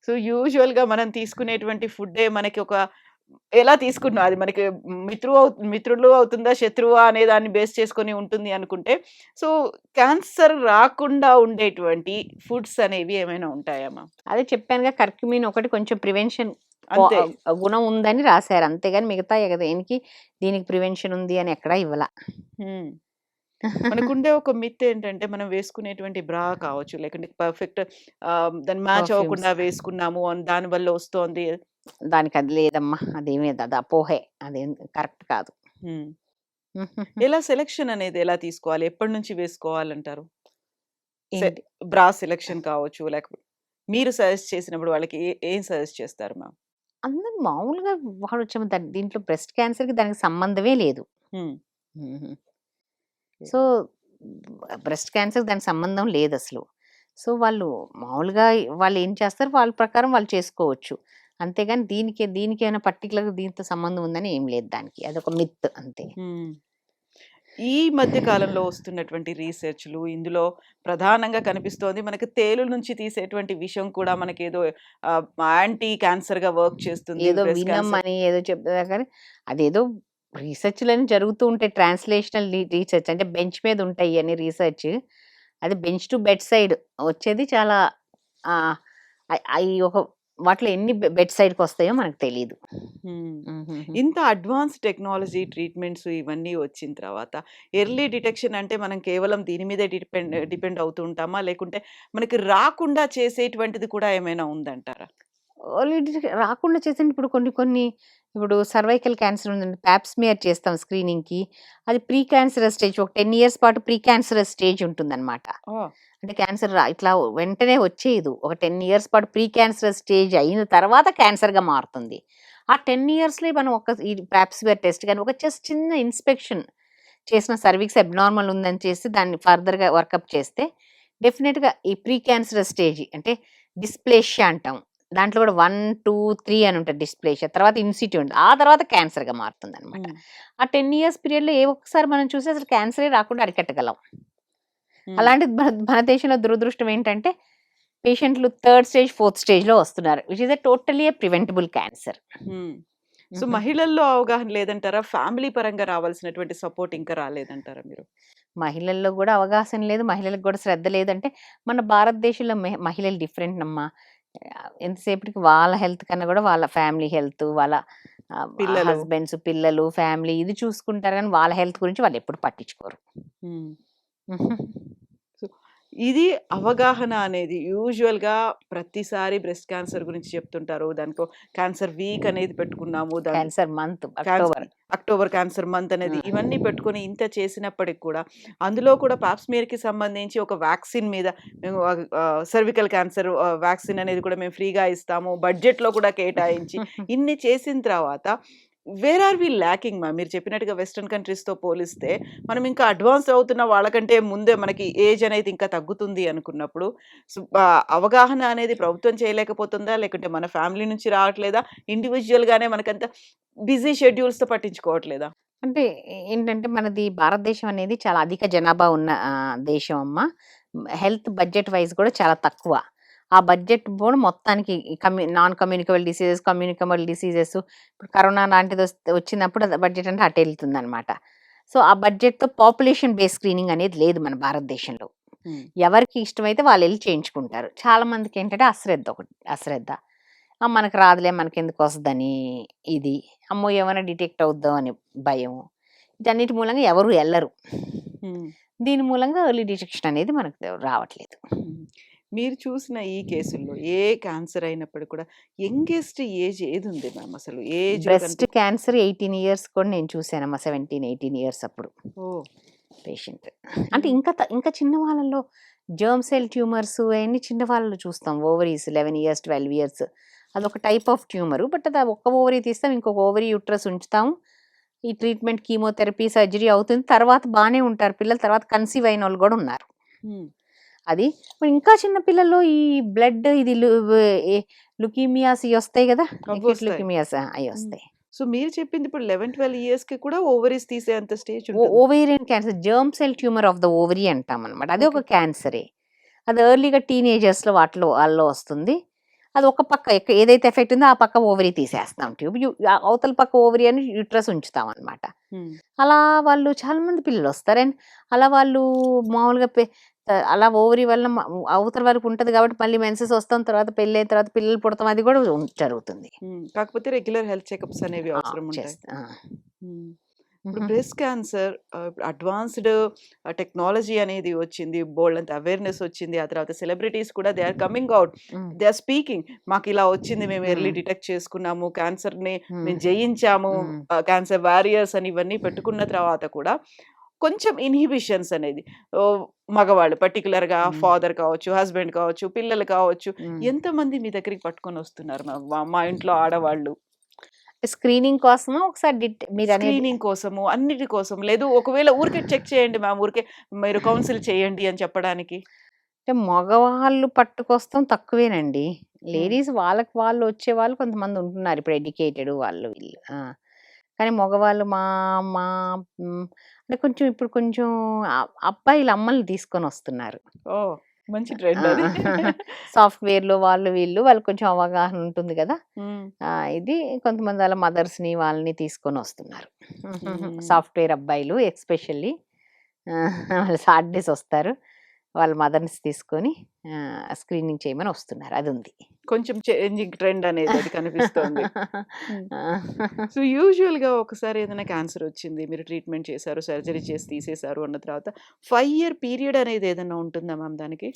సో, యూజువల్‌గా మనం తీసుకునేటువంటి ఫుడ్డే మనకి ఒక ఎలా తీసుకున్నాం అది మనకి మిత్రులు అవుతుందా? శత్రువా? అనే దాన్ని బేస్ చేసుకొని ఉంటుంది అనుకుంటే, సో, క్యాన్సర్ రాకుండా ఉండేటువంటి ఫుడ్స్ అనేవి ఏమైనా ఉంటాయా మ్యామ్? అదే చెప్పానుగా కర్క్యూమిన్ ఒకటి కొంచెం ప్రివెన్షన్ అంతే. గుణం ఉందని రాశారు. అంతేగాని మిగతాయి దేనికి దీనికి ప్రివెన్షన్ ఉంది అని ఎక్కడా ఇవ్వల. హ్మ్. మనకుండే ఒక మిత్ ఏంటంటే, మనం వేసుకునేటువంటి బ్రా కావచ్చు, లేకుంటే పర్ఫెక్ట్ దాన్ని మ్యాచ్ పర్ఫ్యూమ్స్ అవ్వకుండా వేసుకున్నాము దానివల్ల వస్తోంది. దానికి అది లేదమ్మా. అదేమీ అది అపోహే. అదేం కరెక్ట్ కాదు. హ్మ్. ఎలా సెలక్షన్ అనేది ఎలా తీసుకోవాలి? ఎప్పటి నుంచి వేసుకోవాలంటారు? సె ఏంటి? బ్రా సెలక్షన్ కావచ్చు, లేకపోతే మీరు సజెస్ట్ చేసినప్పుడు వాళ్ళకి ఏం సజెస్ట్ చేస్తారు మ్యామ్? అందరూ మామూలుగా వాడొచ్చు. దీంట్లో బ్రెస్ట్ క్యాన్సర్‌కి దానికి సంబంధమే లేదు. హ్మ్. హుహు. ఓకే. సో, బ్రెస్ట్ క్యాన్సర్‌కి దానికి సంబంధం లేదసలు. సో, వాళ్ళు మామూలుగా వాళ్ళేం చేస్తారో వాళ్ళ ప్రకారం వాళ్ళు చేసుకోవచ్చు. అంతేగాని దీనికేమైనా పర్టిక్యులర్‌గా దీంతో సంబంధం ఉందని ఏం లేదు దానికి. అదొక మిత్ అంతే. హ్మ్. ఈ మధ్య కాలంలో వస్తున్నటువంటి రీసెర్చ్‌లు ఇందులో ప్రధానంగా కనిపిస్తోంది మనకి తేలు నుంచి తీసేటువంటి విషం కూడా మనకేదో యాంటీ క్యాన్సర్‌గా వర్క్ చేస్తుంది. ఏదో బ్రెస్ట్ క్యాన్సర్. వినమని ఏదో చెప్తున్నారు కానీ అదేదో రీసెర్చ్‌లని జరుగుతూ ఉంటాయి. ట్రాన్స్‌లేషనల్ రీసెర్చ్ అంటే బెంచ్ మీద ఉంటాయి ఇయన్నీ రీసెర్చ్. అది బెంచ్ టు బెడ్ సైడ్ వచ్చేది చాలా ఆహ్, అయి ఒక వాటిలో ఎన్ని బెడ్ సైడ్‌కొస్తాయో మనకు తెలీదు. హ్మ్. హుహుహు. ఇంత అడ్వాన్స్ టెక్నాలజీ ట్రీట్మెంట్స్ ఇవన్నీ వచ్చిన తర్వాత ఎర్లీ డిటెక్షన్ అంటే మనం కేవలం దీని మీదే డిపెండ్ అవుతూ ఉంటామా? లేకుంటే మనకి రాకుండా చేసేటువంటిది కూడా ఏమైనా ఉందంటారా? ఆల్రెడీ రాకుండా చేసింది ఇప్పుడు కొన్ని ఇప్పుడు సర్వైకల్ క్యాన్సర్ ఉందండి. పాప్ స్మియర్ చేస్తాం స్క్రీనింగ్‌కి. అది ప్రీ క్యాన్సరస్ స్టేజ్ ఒక 10 ఇయర్స్ పాటు ప్రీ క్యాన్సరస్ స్టేజ్ ఉంటుందన్నమాట. ఓహ్! అంటే క్యాన్సర్ ఇట్లా వెంటనే వచ్చేయదు. ఒక 10 ఇయర్స్ పాటు ప్రీ క్యాన్సరస్ స్టేజ్ అయిన తర్వాత క్యాన్సర్‌గా మారుతుంది. ఆ 10 ఇయర్స్‌లో మనం ఈ పాప్ స్మియర్ టెస్ట్ గాని ఒక చిన్న ఇన్స్‌పెక్షన్ చేసిన సర్విక్స్ అబ్నార్మల్ ఉందని చేసి దాన్ని ఫర్దర్‌గా వర్కప్ చేస్తే డెఫినిట్‌గా ఈ ప్రీ క్యాన్సరస్ స్టేజ్ అంటే డిస్ప్లేషియా అంటాం. దాంట్లో కూడా 1, 2, 3 అని ఉంటది డిస్ప్లేషియా. తర్వాత ఇన్సిట్యూ ఉంటది. ఆ తర్వాత క్యాన్సర్‌గా మారుతుందన్నమాట. హ్మ్. ఆ 10 ఇయర్స్ పీరియడ్‌లో ఏ ఒక్కసారి మనం చూసి అసలు క్యాన్సరే రాకుండా అరికట్టగలం. హ్మ్. అలాంటిది మన దేశంలో దురదృష్టం ఏంటంటే పేషెంట్‌లు థర్డ్ స్టేజ్, ఫోర్త్ స్టేజ్‌లో వస్తున్నారు. Which is totally preventable cancer. హ్మ్. సో, మహిళల్లో అవగాహన లేదంటారా? ఫ్యామిలీ పరంగా రావాల్సినటువంటి సపోర్ట్ ఇంకా రాలేదంటారా మీరు? మహిళల్లో గూడా అవగాహన లేదు. మహిళలకు గూడా శ్రద్ధ లేదంటే, మన భారతదేశంలో మహిళలు డిఫరెంట్ అమ్మా. ఎంతసేపటికి వాళ్ళ హెల్త్ కన్నా గూడా వాళ్ళ ఫ్యామిలీ హెల్త్, వాళ్ళ పిల్లలు. హస్బెండ్స్, పిల్లలు, ఫ్యామిలీ ఇది చూసుకుంటారు గానీ, వాళ్ళ హెల్త్ గురించి వాళ్ళెప్పుడు పట్టించుకోరు. హ్మ్. సో, ఇది అవగాహన అనేది యూజువల్‌గా ప్రతిసారి బ్రెస్ట్ క్యాన్సర్ గురించి చెప్తుంటారు. దానికో క్యాన్సర్ వీక్ అనేది పెట్టుకున్నాము. Cancer month cans October. October cancer month అనేది హ్మ్. ఇవన్నీ పెట్టుకొని ఇంత చేసినప్పటికి కూడా అందులో కూడా పాప్ స్మియర్‌కి సంబంధించి ఒక వ్యాక్సిన్ మీద మేము సెర్వికల్ క్యాన్సర్ వ్యాక్సిన్ అనేది కూడా మేము ఫ్రీగా ఇస్తాము. బడ్జెట్‌లో కూడా కేటాయించి ఇన్ని చేసిన తర్వాత where are we lacking ma'am? మీరు చెప్పినట్టుగా వెస్టర్న్ కంట్రీస్‌తో పోలిస్తే మనం ఇంకా అడ్వాన్స్ అవుతున్న వాళ్ళకంటే ముందే మనకి ఏజ్ అనేది ఇంకా తగ్గుతుంది అనుకున్నప్పుడు అవగాహన అనేది ప్రభుత్వం చేయలేకపోతుందా? లేకుంటే మన ఫ్యామిలీ నుంచి రావట్లేదా? ఇండివిడ్యుయల్‌గానే మనకంత బిజీ షెడ్యూల్స్‌తో పట్టించుకోవట్లేదా? అంటే ఏంటంటే, మనది భారతదేశం అనేది చాలా అధిక జనాభా ఉన్న దేశం అమ్మ. హెల్త్ బడ్జెట్ వైస్ గూడా చాలా తక్కువ. ఆ బడ్జెట్ కూడా మొత్తానికి non communicable diseases, communicable diseases, ఇప్పుడు కరోనా లాంటిది వచ్చినప్పుడు బడ్జెట్ అంటే అటు వెళ్తుంది అనమాట. సో ఆ బడ్జెట్తో పాపులేషన్ బేస్ స్క్రీనింగ్ అనేది లేదు మన భారతదేశంలో. ఎవరికి ఇష్టమైతే వాళ్ళు వెళ్ళి చేయించుకుంటారు. చాలా మందికి ఏంటంటే అశ్రద్ధ మనకు రాదులే, మనకి ఎందుకు వస్తుందని ఇది, అమ్మో ఏమైనా డిటెక్ట్ అవుద్దాం అని భయం, వీటన్నిటి మూలంగా ఎవరు వెళ్ళరు. దీని మూలంగా ఎర్లీ డిటెక్షన్ అనేది మనకు రావట్లేదు. మీరు చూసిన ఈ కేసుల్లో ఏ క్యాన్సర్ అయినప్పటికీ కూడా యంగెస్ట్ ఏజ్ ఏది ఉంది మ్యామ్? అసలు ఏజ్ బ్రెస్ట్ క్యాన్సర్ 18 ఇయర్స్ కూడా నేను చూసానమ్మా. 17-18 ఇయర్స్ అప్పుడు పేషెంట్. అంటే ఇంకా చిన్న వాళ్ళలో జర్మ్ సెల్ ట్యూమర్స్ అవన్నీ చిన్న వాళ్ళలో చూస్తాం. ఓవరీస్ 11 ఇయర్స్ 12 ఇయర్స్ అదొక టైప్ ఆఫ్ ట్యూమర్. బట్ అది ఒక్క ఓవరీ తీస్తాం, ఇంకొక ఓవరీ యూట్రస్ ఉంచుతాము. ఈ ట్రీట్మెంట్ కీమోథెరపీ సర్జరీ అవుతుంది, తర్వాత బాగానే ఉంటారు పిల్లలు, తర్వాత కన్సీవ్ అయిన వాళ్ళు కూడా ఉన్నారు. అది ఇంకా చిన్న పిల్లల్లో ఈ బ్లడ్ ఇది లుకీమియాస్ ఇవి వస్తాయి కదా, లుకీమియాస్ అవి వస్తాయి. సో మీరు చెప్పింది ఇప్పుడు 11-12 ఇయర్స్ కి కూడా ఓవరీస్ తీసే అంత stage ovarian cancer, germ cell tumour of the ovary అంటాం అనమాట. అది ఒక క్యాన్సరే. అది ఎర్లీగా టీనేజర్స్ లో వాళ్ళలో వస్తుంది. అది ఒక పక్క ఏదైతే ఎఫెక్ట్ ఉందో ఆ పక్క ఓవరీ తీసేస్తాం, ట్యూబ్ అవతల పక్క ఓవరీ అని యూట్రస్ ఉంచుతాం అనమాట. అలా వాళ్ళు చాలా మంది పిల్లలు వస్తారు. అండ్ అలా వాళ్ళు మామూలుగా అలా ఓవరీ వల్ల అవతల వరకు ఉంటది కాబట్టి మళ్ళీ మెన్సెస్ వస్తాం, తర్వాత పెళ్ళి అయిన తర్వాత పిల్లలు పుడతాం, అది కూడా జరుగుతుంది. కాకపోతే రెగ్యులర్ హెల్త్ చెకప్స్ అనేవి అవసరం ఉంటాయి. ఇప్పుడు బ్రెస్ట్ క్యాన్సర్ అడ్వాన్స్డ్ టెక్నాలజీ అనేది వచ్చింది, బోల్డ్ అంత అవేర్నెస్ వచ్చింది. ఆ తర్వాత సెలబ్రిటీస్ కూడా they are coming out, they are speaking, మాకు ఇలా వచ్చింది, మేము ఎర్లీ డిటెక్ట్ చేసుకున్నాము, క్యాన్సర్ ని మేము జయించాము, క్యాన్సర్ వారియర్స్ అని ఇవన్నీ పెట్టుకున్న తర్వాత కూడా కొంచెం ఇన్హిబిషన్స్ అనేది మగవాళ్ళు పర్టికులర్ గా ఫాదర్ కావచ్చు, హస్బెండ్ కావచ్చు, పిల్లలు కావచ్చు, ఎంతమంది మీ దగ్గరికి పట్టుకొని వస్తున్నారు మా ఇంట్లో ఆడవాళ్ళు స్క్రీనింగ్ కోసము? ఒకసారి స్క్రీనింగ్ కోసము, అన్నిటి కోసం, లేదు ఒకవేళ ఊరికే చెక్ చేయండి మ్యామ్, ఊరికే మీరు కౌన్సిల్ చేయండి అని చెప్పడానికి. అంటే మగవాళ్ళు పట్టుకొస్తాం తక్కువేనండి. లేడీస్ వాళ్ళకి వాళ్ళు వచ్చేవాళ్ళు కొంతమంది ఉంటున్నారు ఇప్పుడు, ఎడ్యుకేటెడ్ వాళ్ళు వీళ్ళు. కానీ మగవాళ్ళు మా మా అంటే కొంచెం ఇప్పుడు కొంచెం అబ్బాయిలు అమ్మల్ని తీసుకొని వస్తున్నారు. మంచి ట్రెండ్ అది. సాఫ్ట్వేర్ లో వాళ్ళు కొంచెం అవగాహన ఉంటుంది కదా, ఇది కొంతమంది వాళ్ళ మదర్స్ ని వాళ్ళని తీసుకొని వస్తున్నారు. సాఫ్ట్వేర్ అబ్బాయిలు ఎస్పెషల్లీ వాళ్ళు సాటర్డేస్ వస్తారు, వాళ్ళ మదర్స్ తీసుకొని స్క్రీనింగ్ చేయమని వస్తున్నారు. అది ఉంది కొంచెం చేంజింగ్ ట్రెండ్ అనేది అది కనిపిస్తుంది. సో యూజువల్ గా ఒకసారి ఏదైనా క్యాన్సర్ వచ్చింది, మీరు ట్రీట్మెంట్ చేశారు, సర్జరీ చేసి తీసేశారు అన్న తర్వాత 5 ఇయర్ పీరియడ్ అనేది ఏదైనా ఉంటుందా మ్యామ్ దానికి?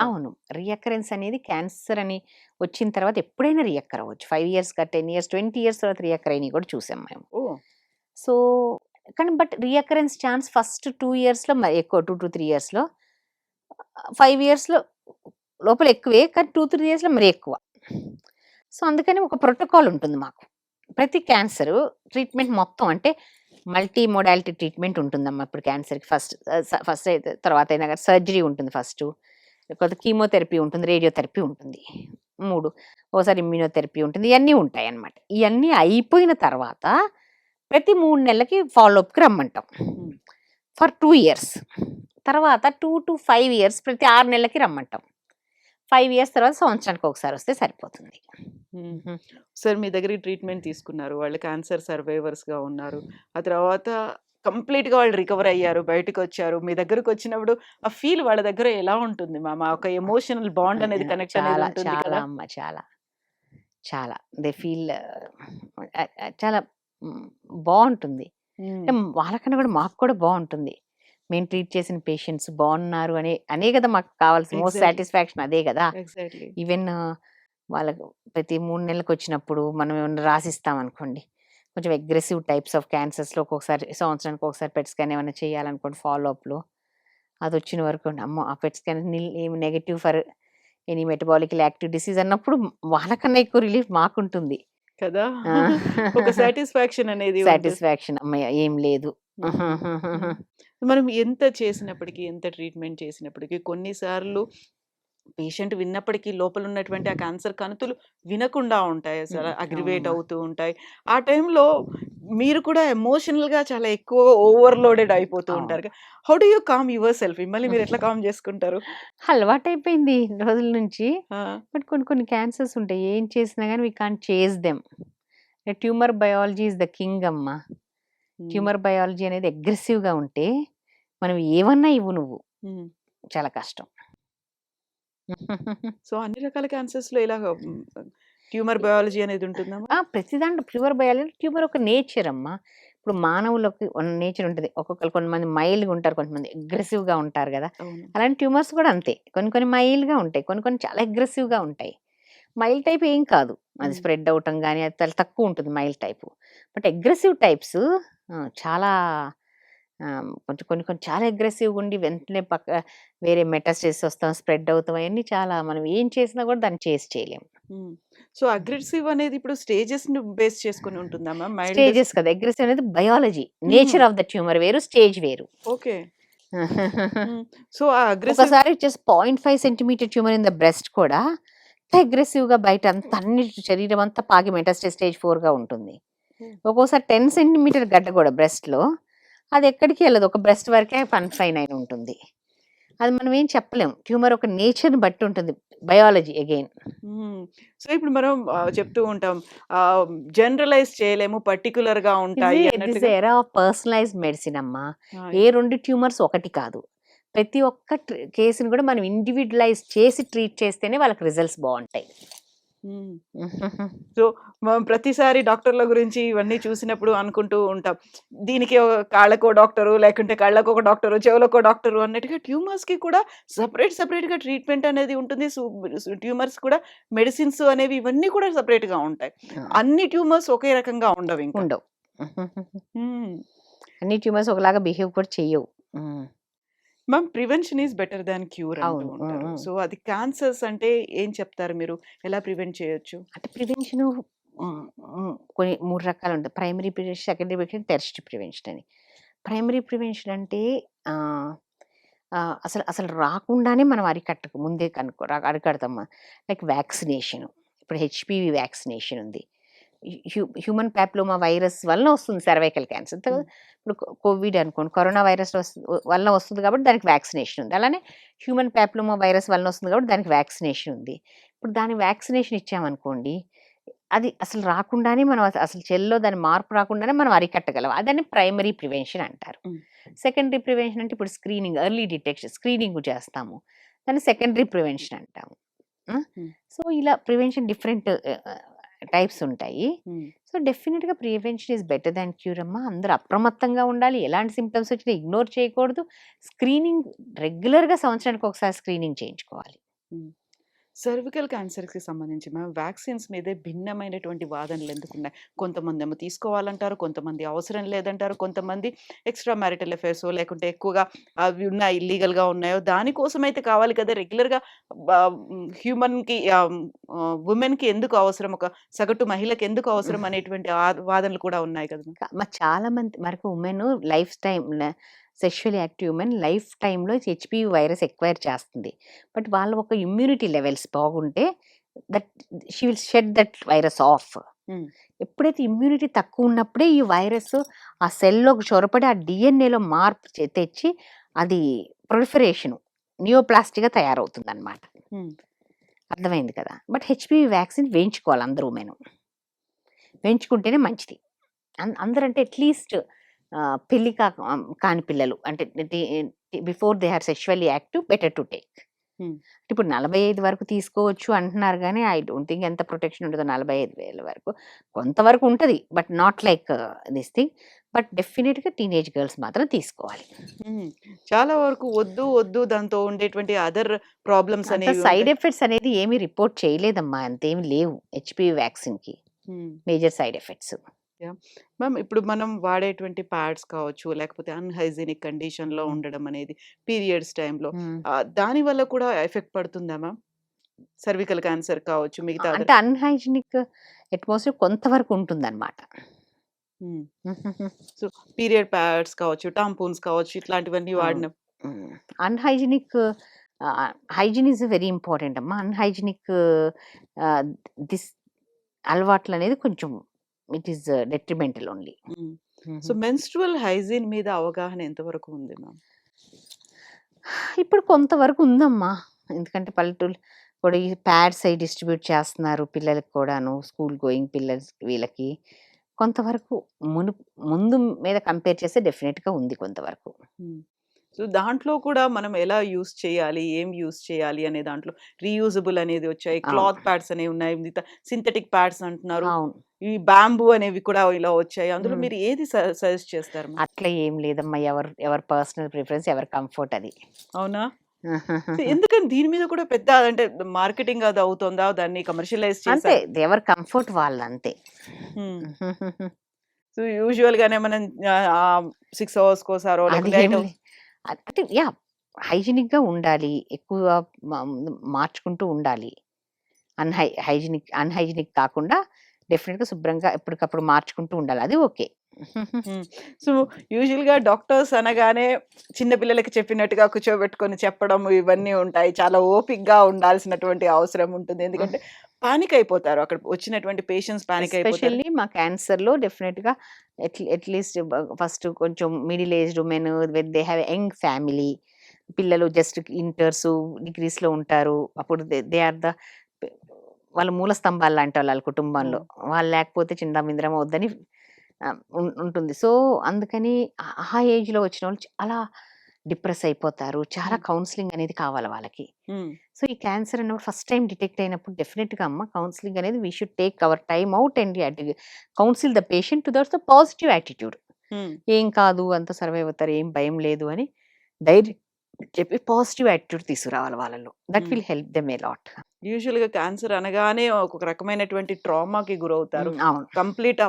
అవును, రీఅకరెన్స్ అనేది క్యాన్సర్ అని వచ్చిన తర్వాత ఎప్పుడైనా రీఅకర్ అవ్వచ్చు. 5 ఇయర్స్ 10 ఇయర్స్ 20 ఇయర్స్ తర్వాత రీఅకర్ అయినవి కూడా చూసాం మేము. సో కానీ but reoccurrence chance first 2 years లో ఎక్కువ, 2 to 3 ఇయర్స్ లో, 5 ఇయర్స్ లో లోపల ఎక్కువే, కానీ 2-3 ఇయర్స్ లో మరి ఎక్కువ. సో అందుకని ఒక ప్రోటోకాల్ ఉంటుంది మాకు. ప్రతి క్యాన్సర్ ట్రీట్మెంట్ మొత్తం అంటే మల్టీ మోడాలిటీ ట్రీట్మెంట్ ఉంటుందమ్మా. ఇప్పుడు క్యాన్సర్కి ఫస్ట్ అయితే తర్వాత అయినా కానీ సర్జరీ ఉంటుంది, ఫస్ట్ లేకపోతే కీమోథెరపీ ఉంటుంది, రేడియోథెరపీ ఉంటుంది, 3 ఓసారి ఇమ్యూనోథెరపీ ఉంటుంది, ఇవన్నీ ఉంటాయి అన్నమాట. ఇవన్నీ అయిపోయిన తర్వాత ప్రతి 3 నెలలకి ఫాలోఅప్కి రమ్మంటాం ఫర్ 2 ఇయర్స్. తర్వాత 2 to 5 ఇయర్స్ ప్రతి 6 నెలలకి రమ్మంటాం. 5 ఇయర్స్ తర్వాత సంవత్సరానికి ఒకసారి వస్తే సరిపోతుంది. సార్ మీ దగ్గరికి ట్రీట్మెంట్ తీసుకున్నారు, వాళ్ళు క్యాన్సర్ సర్వైవర్స్ గా ఉన్నారు, ఆ తర్వాత కంప్లీట్ గా వాళ్ళు రికవర్ అయ్యారు, బయటకు వచ్చారు. మీ దగ్గరకు వచ్చినప్పుడు ఆ ఫీల్ వాళ్ళ దగ్గర ఎలా ఉంటుంది మ్యామ్? ఒక ఎమోషనల్ బాండ్ అనేది కనెక్ట్ అనేది ఉంటుంది కదా. చాలా అమ్మ, చాలా చాలా దే ఫీల్ చాలా బాగుంటుంది. వాళ్ళకన్నా కూడా మాకు కూడా బాగుంటుంది. మేము ట్రీట్ చేసిన పేషెంట్స్ బాగున్నారు అనే కదా మాకు కావాల్సిన మోస్ట్ సాటిస్ఫాక్షన్, అదే కదా. ఈవెన్ వాళ్ళకు ప్రతి 3 నెలలకు వచ్చినప్పుడు మనం ఏమైనా రాసిస్తాం అనుకోండి, కొంచెం అగ్రెసివ్ టైప్స్ ఆఫ్ క్యాన్సర్స్లో ఒక్కొక్కసారి సంవత్సరానికి ఒకసారి పెట్ స్కాన్ ఏమైనా చేయాలనుకోండి ఫాలోఅప్లో, అది వచ్చిన వరకు అమ్మో ఆ PET scan negative for any metabolical active disease అన్నప్పుడు వాళ్ళకన్నా ఎక్కువ రిలీఫ్ మాకుంటుంది కదా. ఒక సాటిస్ఫాక్షన్ అనేది, సాటిస్ఫాక్షన్, అమ్మయ్య ఏం లేదు. మనం ఎంత చేసినప్పటికీ, ఎంత ట్రీట్మెంట్ చేసినప్పటికీ కొన్నిసార్లు పేషెంట్ విన్నప్పటికీ లోపల ఉన్నటువంటి ఆ క్యాన్సర్ కణుతులు వినకుండా ఉంటాయి, అసలు అగ్రివేట్ అవుతూ ఉంటాయి. ఆ టైంలో మీరు కూడా ఎమోషనల్‌గా చాలా ఎక్కువ ఓవర్‌లోడెడ్ అయిపోతూ అవును. ఉంటారు. How do you calm yourself? మిమ్మల్ని మీరు ఎట్లా కామ్ చేసుకుంటారు? అలవాటైపోయింది రోజుల నుంచి. ఆ! బట్ కొన్ని కొన్ని క్యాన్సర్స్ ఉంటాయి. ఏం చేసినా గాని we can't chase them. Tumour biology is the king అమ్మా. హ్మ్. ట్యూమర్ బయాలజీ అనేది అగ్రెసివ్‌గా ఉంటే, మనం ఏమన్నా ఇవ్వు నువ్వు. హ్మ్. చాలా కష్టం. సో, అన్ని రకాల క్యాన్సర్స్‌లో ఇలాగ ట్యూమర్ బయాలజీ అనేది ఉంటుందమ్మా? ప్రతి దాంట్లో ట్యూమర్ ఒక నేచర్ అమ్మా. ఇప్పుడు మానవులకు నేచర్ ఉంటది. ఒక్కొక్కళ్ళు కొంతమంది మైల్డ్‌గా ఉంటారు. కొంతమంది అగ్రెసివ్‌గా ఉంటారు గదా! అవును. అలాంటి ట్యూమర్స్ కూడా అంతే. కొన్ని కొన్ని మైల్డ్‌గా ఉంటాయి. కొన్ని కొన్ని చాలా అగ్రెసివ్‌గా ఉంటాయి. మైల్డ్ టైప్ ఏం కాదు. అది హ్మ్. స్ప్రెడ్ అవ్వటం గాని అది చాలా తక్కువ ఉంటుంది mild type. But aggressive types చాలా కొంచెం కొన్ని కొన్ని చాలా అగ్రెసివ్‌గా ఉండి వెంటనే వేరే మెటాస్టేసిస్ వస్తాం, స్ప్రెడ్ అవుతాం. అయన్నీ చాలా మనం ఏం చేసినా కూడా దాన్ని చేసి చేయలేము. హ్మ్. సో, అగ్రెసివ్ అనేది ఇప్పుడు స్టేజెస్‌ని బేస్ చేసుకొని ఉంటుందమ్మా? మైల్డ్ స్టేజెస్ కదా! అగ్రెసివ్ అనేది బయాలజీ. హుహు. నేచర్ ఆఫ్ ద ట్యూమర్ వేరు, స్టేజ్ వేరు. ఓకే. హ్మ్. సో, ఆ అగ్రెసివ్ ఒకసారి just 0.5 centimetre tumour in the breast కూడా అగ్రెసివ్‌గా బయట అంతా అన్ని శరీరం అంతా పాకి మెటాస్టేజ్ స్టేజ్ 4గా ఉంటుంది. హ్మ్. ఒక్కోసారి 10 సెంటీమీటర్ గడ్డ కూడా బ్రెస్ట్‌లో అది ఎక్కడికి ఎళ్ళదు. ఒక బ్రెస్ట్ వరకే కన్‌ఫైన్ అయి ఉంటుంది. అది మనం ఏం చెప్పలేం. ట్యూమర్ ఒక నేచర్‌ని బట్టి ఉంటుంది. Biology again. హ్మ్. సో, ఇప్పుడు మనం చెప్తూ ఉంటాం. జనరలైజ్ చేయలేము. పర్టిక్యులర్‌గా ఉంటాయి దిస్ అన్నట్టుగా. ఎరా ఆఫ్ పర్సనలైజ్డ్ మెడిసిన్ అమ్మా. ఆ! ఏ 2 ట్యూమర్స్ ఒకటి కాదు. ప్రతి ఒక్క కేస్‌ని కూడా మనం ఇండివిడ్యువలైజ్ చేసి ట్రీట్ చేస్తేనే వాళ్ళకి రిజల్ట్స్ బావుంటాయి. హ్మ్. సో, మనం ప్రతిసారి డాక్టర్‌ల గురించి ఇవన్నీ చూసినప్పుడు అనుకుంటూ ఉంటాం. దీనికి కాళ్ళకో డాక్టరు, లేకుంటే కళ్ళకొక డాక్టరు, చెవులకో డాక్టరు అన్నట్టుగా ట్యూమర్స్‌కి కూడా సెపరేట్‌గా ట్రీట్మెంట్ అనేది ఉంటుంది. ట్యూమర్స్ కూడా మెడిసిన్స్ అనేవి ఇవన్నీ కూడా సెపరేట్‌గా ఉంటాయి. అన్ని ట్యూమర్స్ ఒకే రకంగా ఉండవింక. ఉండవు. హ్మ్. అన్ని ట్యూమర్స్ ఒకలాగా బిహేవ్ కూడా చెయ్యవు. హ్మ్. Ma'am prevention is better than cure అంటూ అవును. ఉంటారు. సో, అది క్యాన్సర్స్ అంటే ఏం చెప్తారు మీరు? ఎలా ప్రివెంట్ చేయొచ్చు? అంటే ప్రివెన్షను కొన్ని 3 రకాలుంటాయి. Primary prevention, secondary prevention, tertiary prevention అని. ప్రైమరీ ప్రివెన్షన్ అంటే ఆహ్, ఆహ్, అసలు అసలు రాకుండానే మనం ముందే అరికడతాం. Like vaccination. ఇప్పుడు హెచ్‌పివి వ్యాక్సినేషన్ ఉంది. హ్యూమన్ పాపిలోమా వైరస్ వలన వస్తుంది సర్వైకల్ క్యాన్సర్. హ్మ్. ఇప్పుడు కోవిడ్ అనుకోండి. కరోనా వైరస్ వలన వస్తుంది కాబట్టి దానికి వ్యాక్సినేషన్ ఉంది. అలానే హ్యూమన్ పాపిలోమా వైరస్ వలన వస్తుంది కాబట్టి దానికి వ్యాక్సినేషన్ ఉంది. ఇప్పుడు దాని వ్యాక్సినేషన్ ఇచ్చామనుకోండి, అది అసలు రాకుండానే మనం అసలు సెల్‌లో దాని మార్పు రాకుండానే మనం అరికట్టగలం. అదని ప్రైమరీ ప్రివెన్షన్ అంటారు. హ్మ్. సెకండరీ ప్రివెన్షన్ అంటే ఇప్పుడు స్క్రీనింగ్, ఎర్లీ డిటెక్షన్ స్క్రీనింగ్ చేస్తాము. దాన్ని సెకండరీ ప్రివెన్షన్ అంటాము. ఆ! హ్మ్. సో, ఇలా ప్రివెన్షన్ డిఫరెంట్ టైప్స్ ఉంటాయి. హ్మ్. సో, డెఫినిట్‌గా prevention is better than cure అమ్మా. అందరూ అప్రమత్తంగా ఉండాలి. ఎలాంటి సింప్టమ్స్ వచ్చినా ఇగ్నోర్ చేయకూడదు. స్క్రీనింగ్ రెగ్యులర్‌గా సంవత్సరానికి ఒకసారి స్క్రీనింగ్ చేయించుకోవాలి. హ్మ్. సర్వికల్ క్యాన్సర్‌కి సంబంధించి మ్యామ్ వ్యాక్సిన్స్ మీదే భిన్నమైనటువంటి వాదనలు ఎందుకున్నాయి? కొంతమందేమో తీసుకోవాలంటారు. కొంతమంది అవసరం లేదంటారు. కొంతమంది ఎక్స్‌ట్రా మ్యారిటల్ అఫైర్సో లేకుంటే ఎక్కువగా అవి ఉన్నాయి ఇల్లీగల్‌గా ఉన్నాయో దానికోసమైతే కావాలి కదా! రెగ్యులర్‌గా హ్యూమన్‌కి వుమెన్‌కి ఎందుకు అవసరం? ఒక సగటు మహిళకి ఎందుకు అవసరం అనేటువంటి వాదనలు కూడా ఉన్నాయి కదా! మ్యామ్. మరి చాలా మంది వరకు women life time sexually active women life టైమ్‌లో హెచ్‌పివి వైరస్ ఎక్వైర్ చేస్తుంది. బట్ వాళ్ళ ఒక ఇమ్యూనిటీ లెవెల్స్ బాగుంటే that she will shed that virus of. హ్మ్. ఎప్పుడైతే ఇమ్యూనిటీ తక్కువ ఉన్నప్పుడే ఈ వైరస్ ఆ సెల్‌లోకి చొరబడి ఆ డీఎన్ఏలో మార్పు తెచ్చి అది ప్రొలిఫరేషన్ నియోప్లాస్ట్‌గా తయారవుతుందన్నమాట. హ్మ్. అర్థమైంది కదా! బట్ హెచ్‌పివి వ్యాక్సిన్ వేయించుకోవాలి అందరూ ఉమెను. వేయించుకుంటేనే మంచిది. అందరంటే అట్‌లీస్ట్ కాని పిల్లలు అంటే before they are sexually active better to take. Hmm. ఇప్పుడు 45 వరకు తీసుకోవచ్చు అంటున్నారు గానీ, ఐ డోంట్ థింక్ ఎంత ప్రొటెక్షన్ ఉంటదో 45,000 వరకు. కొంతవరకు ఉంటది. But not like this thing. But డెఫినిట్‌గా టీనేజ్ గర్ల్స్ మాత్రం తీసుకోవాలి. హ్మ్. చాలా వరకు వద్దు దాంతో ఉండేటువంటి అదర్ ప్రాబ్లమ్స్ అంత అనేవి సైడ్ ఉంటాయి. ఎఫెక్ట్స్ అనేది ఏమి రిపోర్ట్ చేయలేదమ్మా. అంతేమి లేవు హెచ్‌పివి వ్యాక్సిన్‌కి. హ్మ్. Major side effects. Yeah! Ma'am ఇప్పుడు మనం వాడేటువంటి ప్యాడ్స్ కావచ్చు, లేకపోతే అన్‌హైజీనిక్ కండిషన్‌లో హ్మ్. ఉండడం అనేది పీరియడ్స్ టైమ్‌లో హ్మ్. దాని వల్ల కూడా ఎఫెక్ట్ పడుతుందా మ్యామ్? సర్వికల్ క్యాన్సర్ కావచ్చు, మిగతా అంటే అదర్ అన్‌హైజినిక్ అట్మాస్ఫియర్ కొంతవరకు ఉంటుందన్నమాట. హ్మ్. సో, పీరియడ్ ప్యాడ్స్ కావచ్చు, టాంపూన్స్ కావచ్చు, ఇట్లాంటివన్నీ అవును. వాడిన హ్మ్. Unhygienic hygiene is very important అమ్మా. అన్‌హైజినిక్ ఆహ్, దిస్ అలవాట్లనేది కొంచెం it is detrimental only. So menstrual hygiene మీద అవగాహన ఎంతవరకు ఉంది మ్యామ్? ఇప్పుడు కొంతవరకు ఉందమ్మా. ఎందుకంటే పల్లెటూరు ఇప్పుడు ఈ ప్యాడ్స్ అవి డిస్ట్రిబ్యూట్ చేస్తున్నారు పిల్లలకి కూడాను, స్కూల్ గోయింగ్ పిల్లలకి వీళ్ళకి. కొంతవరకు ముందు మీద కంపేర్ చేస్తే డెఫినెట్గా ఉంది కొంతవరకు. సో దాంట్లో కూడా మనం ఎలా యూస్ చేయాలి, ఏం యూస్ చేయాలి అనే దాంట్లో రీయూజబుల్ అనేది వచ్చాయి, క్లాత్ ప్యాడ్స్ అనేవి ఉన్నాయి, సింథటిక్ ప్యాడ్స్ అంటున్నారు, అవును. ఈ బ్యాంబూ అనేవి కూడా ఇలా వచ్చాయి. అందులో మ్మ్. మీరు ఏది సజెస్ట్ చేస్తారు మ్యామ్? అట్లా ఏం లేదమ్మా, ఎవరి పర్సనల్ ప్రిఫరెన్స్, ఎవరి కంఫర్ట్ అది. అవునా? సో ఎందుకని దీని మీద కూడా పెద్ద అంటే మార్కెటింగ్ అది అవుతుందా, దాన్ని కమర్షియలైజ్ అంతే, చేశారు? ఎవరి కంఫర్ట్ వాళ్ళు అంతే. సో యూజువల్ గానే మనం 6 అవర్స్ కోసారో అది లేకుంటే ఏం 8 లే, అంటే యా హైజీనిక్ గా ఉండాలి, ఎక్కువ మార్చుకుంటూ ఉండాలి. అన్హైజీనిక్ కాకుండా డెఫినెట్ గా శుభ్రంగా ఎప్పటికప్పుడు మార్చుకుంటూ ఉండాలి, అది ఓకే. సో యూజువల్ గా డాక్టర్స్ అనగానే చిన్న పిల్లలకి చెప్పినట్టుగా కూర్చోబెట్టుకొని చెప్పడం ఇవన్నీ ఉంటాయి. చాలా ఓపిక్గా ఉండాల్సినటువంటి అవసరం ఉంటుంది. ఎందుకంటే పానిక్ అయిపోతారు, అక్కడ వచ్చినటువంటి పేషెంట్స్ పానిక్ అయిపోతారు. ఎస్పెషల్లీ మా క్యాన్సర్లో డెఫినెట్గా అట్లీస్ట్ ఫస్ట్ కొంచెం middle aged women with they have young family, పిల్లలు జస్ట్ ఇంటర్స్ డిగ్రీస్లో ఉంటారు. అప్పుడు దే ఆర్ ద వాళ్ళ మూల స్తంభాలు లాంటి వాళ్ళ కుటుంబంలో. వాళ్ళు లేకపోతే చిందమింద్రం వద్దని ఉంటుంది. సో అందుకని ఆ ఏజ్లో వచ్చిన వాళ్ళు చాలా డిప్రెస్ అయిపోతారు, చాలా కౌన్సిలింగ్ అనేది కావాలి వాళ్ళకి. సో ఈ క్యాన్సర్ అన్నప్పుడు ఫస్ట్ టైం డిటెక్ట్ అయినప్పుడు డెఫినెట్గా అమ్మ కౌన్సిలింగ్ అనేది we should take our time out and council the patient to that's the positive attitude. ఏం కాదు, అంత సర్వైవ్ అవుతారు, ఏం భయం లేదు అని ధైర్యం చెప్పి పాజిటివ్ యాటిట్యూడ్ తీసుకురావాలి వాళ్ళలో. That will help them a lot. Usual గా క్యాన్సర్ అనగానే ఒక రకమైనటువంటి ట్రామాకి గురవుతారు. అవును. కంప్లీట్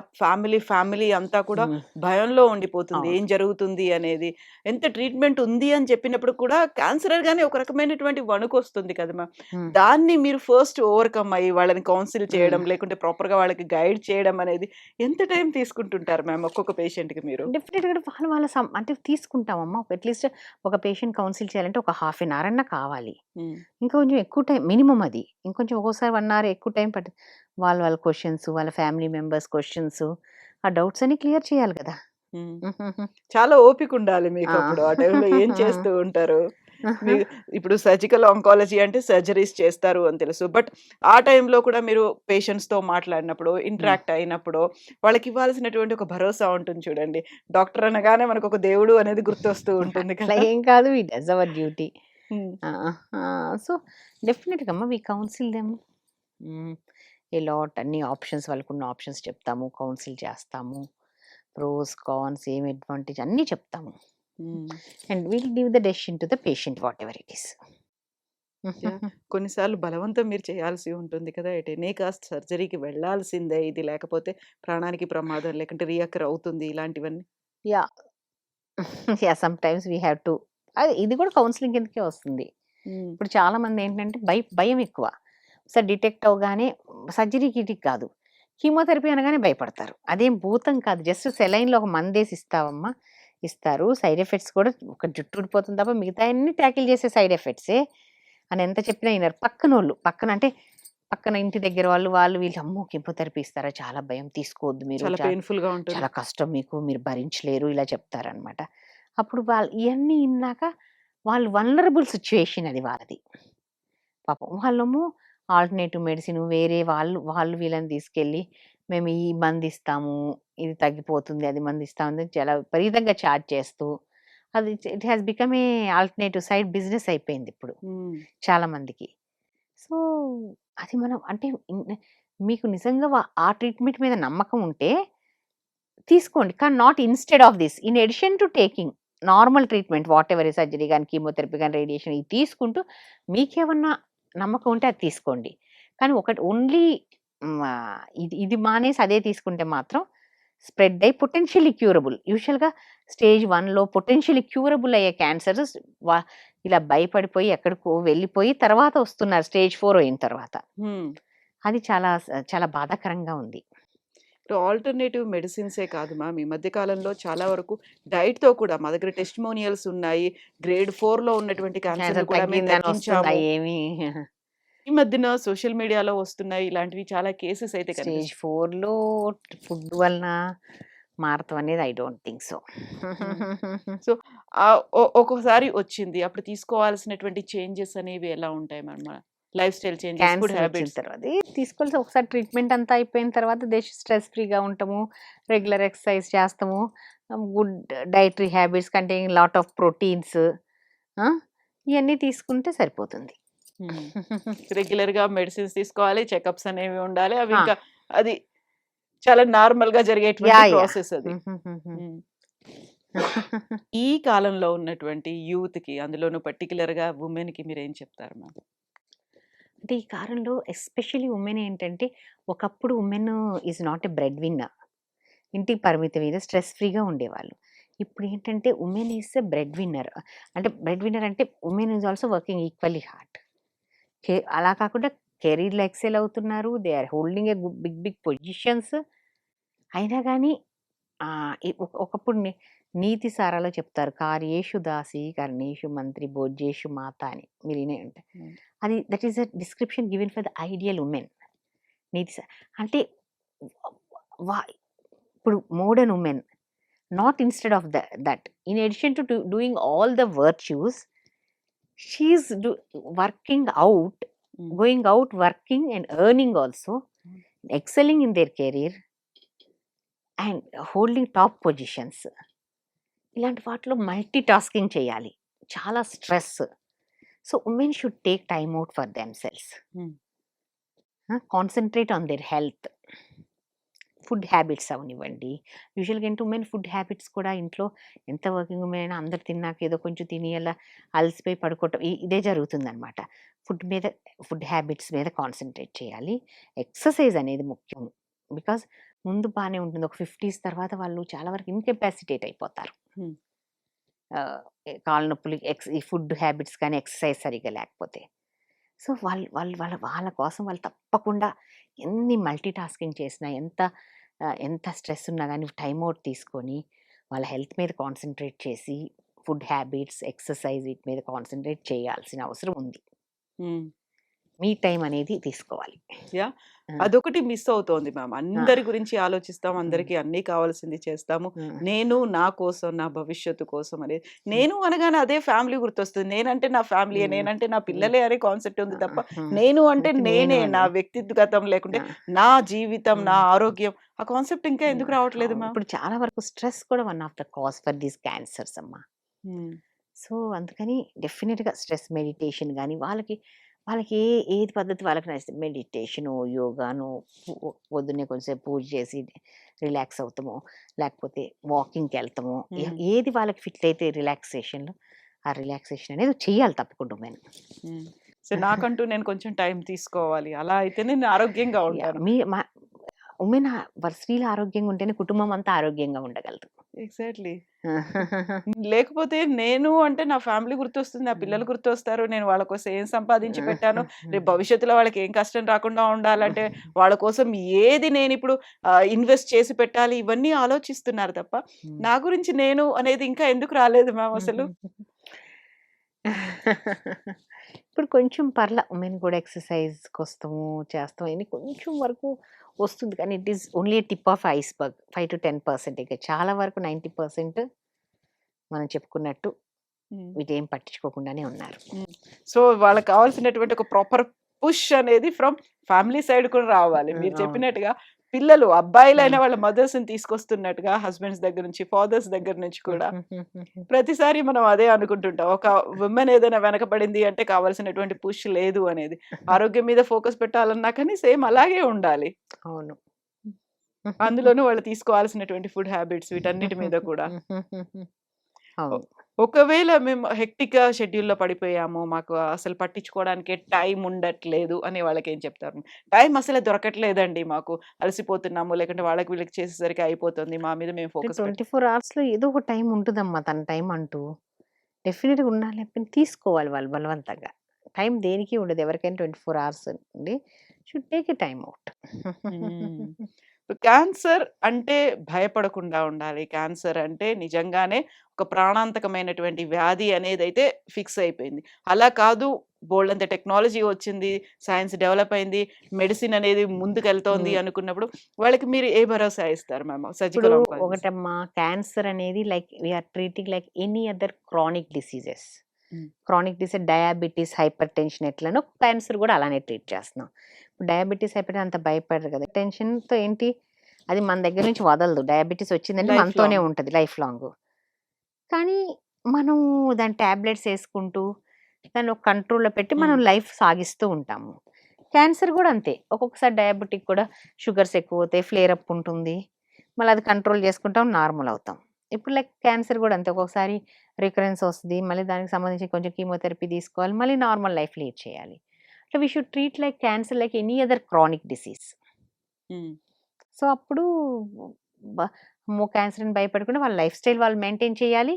ఫ్యామిలీ అంతా కూడా భయంలో ఉండిపోతుంది, అవును. ఏం జరుగుతుంది అనేది. ఎంత ట్రీట్మెంట్ ఉంది అని చెప్పినప్పుడు కూడా క్యాన్సర్ గానే ఒక రకమైనటువంటి వణుకు వస్తుంది కదా మ్యామ్. దాన్ని మీరు ఫస్ట్ ఓవర్కమ్ అయ్యి వాళ్ళని కౌన్సిల్ చేయడం, లేకుంటే ప్రాపర్ గా వాళ్ళకి గైడ్ చేయడం అనేది ఎంత టైం తీసుకుంటుంటారు మ్యామ్ ఒక్కొక్క పేషెంట్ కి మీరు? డెఫినెట్గా వాళ్ళ అంటే తీసుకుంటామమ్మా. అట్లీస్ట్ ఒక పేషెంట్ కౌన్సిల్ చేయాలంటే ఒక హాఫ్ అన్ అవర్ అన్నా కావాలి, ఇంకా కొంచెం ఎక్కువ టైం మినిమం అది. ఇంకొంచెం ఒక్కోసారి 1 hour ఎక్కువ టైం పడుతుంది. వాళ్ళ క్వశ్చన్స్, వాళ్ళ ఫ్యామిలీ మెంబర్స్ క్వశ్చన్స్, ఆ డౌట్స్ అన్ని క్లియర్ చేయాలి కదా. చాలా ఓపిక ఉండాలి మీకు అప్పుడు. ఆ టైంలో ఏం చేస్తూ ఉంటారు? ఇప్పుడు సర్జికల్ ఆంకాలజీ అంటే సర్జరీస్ చేస్తారు అని తెలుసు. బట్ ఆ టైంలో కూడా మీరు పేషెంట్స్ తో మాట్లాడినప్పుడు, ఇంటరాక్ట్ అయినప్పుడు వాళ్ళకి ఇవ్వాల్సినటువంటి ఒక భరోసా ఉంటుంది చూడండి. డాక్టర్ అనగానే మనకు ఒక దేవుడు అనేది గుర్తొస్తూ ఉంటుంది అట్లా కదా. ఏం కాదు, it does our duty. Um. So డెఫినెట్గా అమ్మ వి కౌన్సిల్ దెమ్ ఏ లాట్. అన్ని ఆప్షన్స్, వాళ్ళకున్న ఆప్షన్స్ చెప్తాము, కౌన్సిల్ చేస్తాము, ప్రోస్ కాన్స్, ఏం అడ్వాంటేజ్ అన్నీ చెప్తాము. And will give the decision to the patient what ever it is. కొన్నిసార్లు బలవంతం మీరు చేయాల్సి ఉంటుంది కదా, ఎట్ ఎనీ కాస్ట్ సర్జరీకి వెళ్ళాల్సిందే ఇది, లేకపోతే ప్రాణానికి ప్రమాదం, లేకుంటే రియకర్ అవుతుంది ఇలాంటివన్నీ. Yeah yeah some times we have to. అది ఇది కూడా కౌన్సిలింగ్ కిందకే వస్తుంది. ఇప్పుడు చాలా మంది ఏంటంటే భయం ఎక్కువ. సార్ డిటెక్ట్ అవగానే సర్జరీకి కాదు, కీమోథెరపీ అనగానే భయపడతారు. అదేం భూతం కాదు, జస్ట్ సెలైన్లో ఒక మందేసి ఇస్తావమ్మా, ఇస్తారు. సైడ్ ఎఫెక్ట్స్ కూడా ఒక జుట్టు ఊడిపోతుంది తప్ప మిగతా అన్ని ట్యాకిల్ చేసే సైడ్ ఎఫెక్ట్సే అని ఎంత చెప్పినా వినరు. పక్కన ఇంటి దగ్గర వాళ్ళు వీళ్ళు అమ్మో కీమోథెరపీ ఇస్తారా, చాలా భయం, తీసుకోవద్దు మీరు, చాలా పెయిన్ఫుల్ గా ఉంటుంది. చాలా కష్టం మీకు, మీరు భరించలేరు, ఇలా చెప్తారనమాట. అప్పుడు వాళ్ళు ఇవన్నీ విన్నాక వాళ్ళు వల్నరబుల్ సిచ్యువేషన్ అది వాళ్ళది. పాపం వాళ్ళము ఆల్టర్నేటివ్ మెడిసిన్ వేరే వాళ్ళు వీళ్ళని తీసుకెళ్ళి మేము ఈ మంది ఇస్తాము, ఇది తగ్గిపోతుంది, అది మంది ఇస్తాము చాలా విపరీతంగా ఛార్జ్ చేస్తూ, అది it has become a alternative side business అయిపోయింది ఇప్పుడు చాలా మందికి. సో అది మనం అంటే మీకు నిజంగా ఆ ట్రీట్మెంట్ మీద నమ్మకం ఉంటే తీసుకోండి, కానీ not instead of this, in addition to taking normal treatment what ever, surgery కానీ కీమోథెరపీ కానీ రేడియేషన్ ఇది తీసుకుంటూ మీకేమన్నా నమ్మకం ఉంటే అది తీసుకోండి. కానీ ఒకటి ఓన్లీ ఇది మానేసి అదే తీసుకుంటే మాత్రం స్ప్రెడ్ అయ్యి పొటెన్షియల్లీ క్యూరబుల్, యూజువల్గా స్టేజ్ 1లో పొటెన్షియల్లీ క్యూరబుల్ అయ్యే క్యాన్సర్స్ ఇలా భయపడిపోయి ఎక్కడికో వెళ్ళిపోయి తర్వాత వస్తున్నారు స్టేజ్ 4 అయిన తర్వాత. అది చాలా చాలా బాధాకరంగా ఉంది. ఆల్టర్నేటివ్ మెడిసిన్సే కాదు మ్యామ్, ఈ మధ్య కాలంలో చాలా వరకు డైట్ తో కూడా మా దగ్గర టెస్టిమోనియల్స్ ఉన్నాయి. గ్రేడ్ 4లో ఉన్నటువంటి క్యాన్సర్ కూడా మేము తగ్గించాము. ఏమి ఈ మధ్యన సోషల్ మీడియాలో వస్తున్నాయి ఇలాంటివి చాలా కేసెస్ అయితే స్టేజ్ కనిపిస్తున్నాయి. 4లో ఫుడ్ వలన మారతం అనేది I don't think so. So ఒక్కొక్కసారి వచ్చింది అప్పుడు తీసుకోవాల్సినటువంటి చేంజెస్ అనేవి ఎలా ఉంటాయి మన life style changes, food cancer వచ్చిన హ్యాబిట్స్? తర్వాత తీసుకోవాల్సి ఒకసారి ట్రీట్మెంట్ అంతా అయిపోయిన తర్వాత స్ట్రెస్ ఫ్రీగా ఉంటాము, రెగ్యులర్ ఎక్సర్సైజ్ చేస్తాము, good dietary habits containing lot of proteins ఇవన్నీ తీసుకుంటే సరిపోతుంది. రెగ్యులర్ గా మెడిసిన్స్ తీసుకోవాలి, చెకప్స్ అనేవి ఉండాలి. అవి ఆ. ఇంకా అది చాలా నార్మల్ గా జరిగేటువంటి యా యా ప్రాసెస్ అది. ఉమ్. ఈ కాలంలో ఉన్నటువంటి యూత్ కి, అందులోనూ పర్టికులర్ గా ఉమెన్ కి మీరు ఏం చెప్తారు మ్యామ్? అంటే ఈ కాలంలో ఎస్పెషల్లీ ఉమెన్ ఏంటంటే, ఒకప్పుడు women is not a bread winner, ఇంటికి పరిమితం మీద స్ట్రెస్ ఫ్రీగా ఉండేవాళ్ళు. ఇప్పుడు ఏంటంటే women is a bread winner. అంటే బ్రెడ్ విన్నర్ అంటే women is also working equally hard. అలా కాకుండా కెరీర్లో ఎక్సెల్ అవుతున్నారు, they are holding a big big positions. అయినా కానీ ఒకప్పుడు నీతి సారాలో చెప్తారు, కార్యేషు దాసి కర్ణేషు మంత్రి భోజ్యేషు మాత అని. మీరు వినే ఉంటాయి. Hmm. అది that is a description given for the ideal women. నీతి అంటే ఇప్పుడు modern women not instead of that, in addition to doing all the virtues, she is working out, going out, working and earning also, excelling in their career and holding top positions. ఇలాంటి వాటిలో multi tasking చేయాలి, చాలా stress. So women should take time out for them cells, concentrate on their health. Food habits అవనివ్వండి. యూజువల్గా ఏంటి women food habits కూడా ఇంట్లో ఎంత వర్కింగ్ ఉమెన్ అయినా అందరు తిన్నాక ఏదో కొంచెం తిని అలా అలసిపోయి పడుకోవటం ఇదే జరుగుతుందన్నమాట. ఫుడ్ హ్యాబిట్స్ మీద కాన్సన్ట్రేట్ చేయాలి. ఎక్సర్సైజ్ అనేది ముఖ్యం. బికాజ్ ముందు బాగానే ఉంటుంది, ఒక 50s తర్వాత వాళ్ళు చాలా వరకు ఇన్కెపాసిటేట్ అయిపోతారు. Hmm. కాళ్ళ నొప్పులు ఈ ఫుడ్ హ్యాబిట్స్ కానీ ఎక్సర్సైజ్ సరిగ్గా లేకపోతే. సో వాళ్ళ కోసం వాళ్ళు తప్పకుండా ఎన్ని మల్టీ టాస్కింగ్ చేసినా, ఎంత స్ట్రెస్ ఉన్నా కానీ టైం అవుట్ తీసుకొని వాళ్ళ హెల్త్ మీద కాన్సన్ట్రేట్ చేసి ఫుడ్ హ్యాబిట్స్, ఎక్సర్సైజ్ వీటి మీద కాన్సన్ట్రేట్ చేయాల్సిన అవసరం ఉంది. మీ టైం అనేది తీసుకోవాలి. యా, అదొకటి మిస్ అవుతోంది మ్యామ్. అందరి గురించి ఆలోచిస్తాం, అందరికి అన్నీ కావాల్సింది చేస్తాము. నేను నా కోసం, నా భవిష్యత్తు కోసం అనేది, నేను అనగానే అదే ఫ్యామిలీ గుర్తొస్తుంది. నేనంటే నా ఫ్యామిలీ, నేనంటే నా పిల్లలే అనే కాన్సెప్ట్ ఉంది తప్ప, నేను అంటే నేనే, నా వ్యక్తిగతం లేకుంటే నా జీవితం, నా ఆరోగ్యం, ఆ కాన్సెప్ట్ ఇంకా ఎందుకు రావట్లేదు మ్యామ్? ఇప్పుడు చాలా వరకు స్ట్రెస్ కూడా one of the cause for these cancers అమ్మా. సో అందుకని డెఫినెట్గా స్ట్రెస్ మెడిటేషన్ కానీ వాళ్ళకి ఏది పద్ధతి వాళ్ళకి నచ్చితే, మెడిటేషను, యోగాను, పొద్దున్నే కొంచెంసేపు పూజ చేసి రిలాక్స్ అవుతాము, లేకపోతే వాకింగ్కి వెళ్తాము, ఏది వాళ్ళకి ఫిట్ అయితే రిలాక్సేషన్లో ఆ రిలాక్సేషన్ అనేది చేయాలి తప్పకుండా ఉమెన్. సో నాకంటూ నేను కొంచెం టైం తీసుకోవాలి, అలా అయితే నేను ఆరోగ్యంగా ఉంటాను. ఉమెన్ స్త్రీలు ఆరోగ్యంగా ఉంటేనే కుటుంబం అంతా ఆరోగ్యంగా ఉండగలదు. ఎగ్జాక్ట్లీ. లేకపోతే నేను అంటే నా ఫ్యామిలీ గుర్తొస్తుంది, నా పిల్లలు గుర్తొస్తారు, నేను వాళ్ళ కోసం ఏం సంపాదించి పెట్టాను, రేపు భవిష్యత్తులో వాళ్ళకి ఏం కష్టం రాకుండా ఉండాలంటే వాళ్ళ కోసం ఏది నేను ఇప్పుడు ఇన్వెస్ట్ చేసి పెట్టాలి, ఇవన్నీ ఆలోచిస్తున్నారు తప్ప నా గురించి నేను అనేది ఇంకా ఎందుకు రాలేదు మ్యామ్ అసలు? ఇప్పుడు కొంచెం ఉమెన్ కూడా ఎక్సర్సైజ్కి వస్తాము, చేస్తాము, అని కొంచెం వరకు వస్తుంది, కానీ it is only tip of iceberg. 5 to 10%. ఇక చాలా వరకు 90% మనం చెప్పుకున్నట్టు వీటేం పట్టించుకోకుండానే ఉన్నారు. సో వాళ్ళకి కావాల్సినటువంటి ఒక ప్రాపర్ పుష్ అనేది ఫ్రమ్ ఫ్యామిలీ సైడ్ కూడా రావాలి. మీరు చెప్పినట్టుగా పిల్లలు, అబ్బాయిలైన వాళ్ళ మదర్స్ ని తీసుకొస్తున్నట్టుగా హస్బెండ్స్ దగ్గర నుంచి, ఫాదర్స్ దగ్గర నుంచి కూడా ప్రతిసారి మనం అదే అనుకుంటుంటాం. ఒక ఉమెన్ ఏదైనా వెనకబడింది అంటే కావాల్సినటువంటి పుష్ లేదు అనేది. ఆరోగ్యం మీద ఫోకస్ పెట్టాలన్నా కానీ సేమ్ అలాగే ఉండాలి. అవును. అందులోనూ వాళ్ళు తీసుకోవాల్సినటువంటి ఫుడ్ హ్యాబిట్స్ వీటన్నిటి మీద కూడా. అవును. ఒకవేళ మేము హెక్టిక్‌గా షెడ్యూల్‌లో పడిపోయాము, మాకు అసలు పట్టించుకోవడానికే టైం ఉండట్లేదు అనే వాళ్ళకేం చెప్తారు? టైం అసలే దొరకట్లేదండి మాకు, అలసిపోతున్నాము, లేకుంటే వాళ్ళకి వీళ్ళకి చేసేసరికి అయిపోతుంది, మా మీద మేము ఫోకస్ 24 అవర్స్‌లో ఏదో ఒక టైం ఉంటుందమ్మా, తన టైం అంటూ. డెఫినెట్‌గా ఉండాలి, తీసుకోవాలి వాళ్ళు బలవంతంగా. టైం దేనికి ఉండదు, ఎవరికైనా 24 అవర్స్ అండి. Should take a time out. Cancer అంటే భయపడకుండా ఉండాలి. క్యాన్సర్ అంటే నిజంగానే ఒక ప్రాణాంతకమైనటువంటి వ్యాధి అనేదైతే ఫిక్స్ అయిపోయింది. అలా కాదు, బోలెడంత టెక్నాలజీ వచ్చింది, సైన్స్ డెవలప్ అయింది, మెడిసిన్ అనేది ముందుకెళ్తోంది అనుకున్నప్పుడు వాళ్ళకి మీరు ఏ భరోసా ఇస్తారు మ్యామ్? ఇప్పుడు సర్జికల్ ఆంకాలజిస్ట్. ఒకటమ్మా, క్యాన్సర్ అనేది like we are treating like any other chronic diseases. Hmm. Chronic disease diabetes, hypertension ఎట్లనో క్యాన్సర్ కూడా అలానే ట్రీట్ చేస్తున్నాం. ఇప్పుడు డయాబెటీస్, హైపర్ అంత భయపడరు కదా. టెన్షన్తో ఏంటి, అది మన దగ్గర నుంచి వదలదు. డయాబెటీస్ వచ్చిందంటే Life మనతోనే long. ఉంటుంది లైఫ్ లాంగ్. కానీ మనం దాని ట్యాబ్లెట్స్ వేసుకుంటూ దాన్ని ఒక కంట్రోల్లో పెట్టి మనం లైఫ్ సాగిస్తూ ఉంటాము. క్యాన్సర్ కూడా అంతే. ఒక్కొక్కసారి డయాబెటిక్ కూడా షుగర్స్ ఎక్కువ అవుతాయి, ఫ్లేర్ అప్ ఉంటుంది, మళ్ళీ అది కంట్రోల్ చేసుకుంటాం, నార్మల్ అవుతాం. ఇప్పుడు లైక్ క్యాన్సర్ కూడా అంతే. ఒక్కొక్కసారి రికరెన్స్ వస్తుంది, మళ్ళీ దానికి సంబంధించి కొంచెం కీమోథెరపీ తీసుకోవాలి, మళ్ళీ నార్మల్ లైఫ్ లీడ్ చేయాలి. అట్లా we should treat like cancer like any other chronic disease. So అప్పుడు క్యాన్సర్ని భయపడకుండా వాళ్ళ లైఫ్ స్టైల్ వాళ్ళు మెయింటైన్ చేయాలి.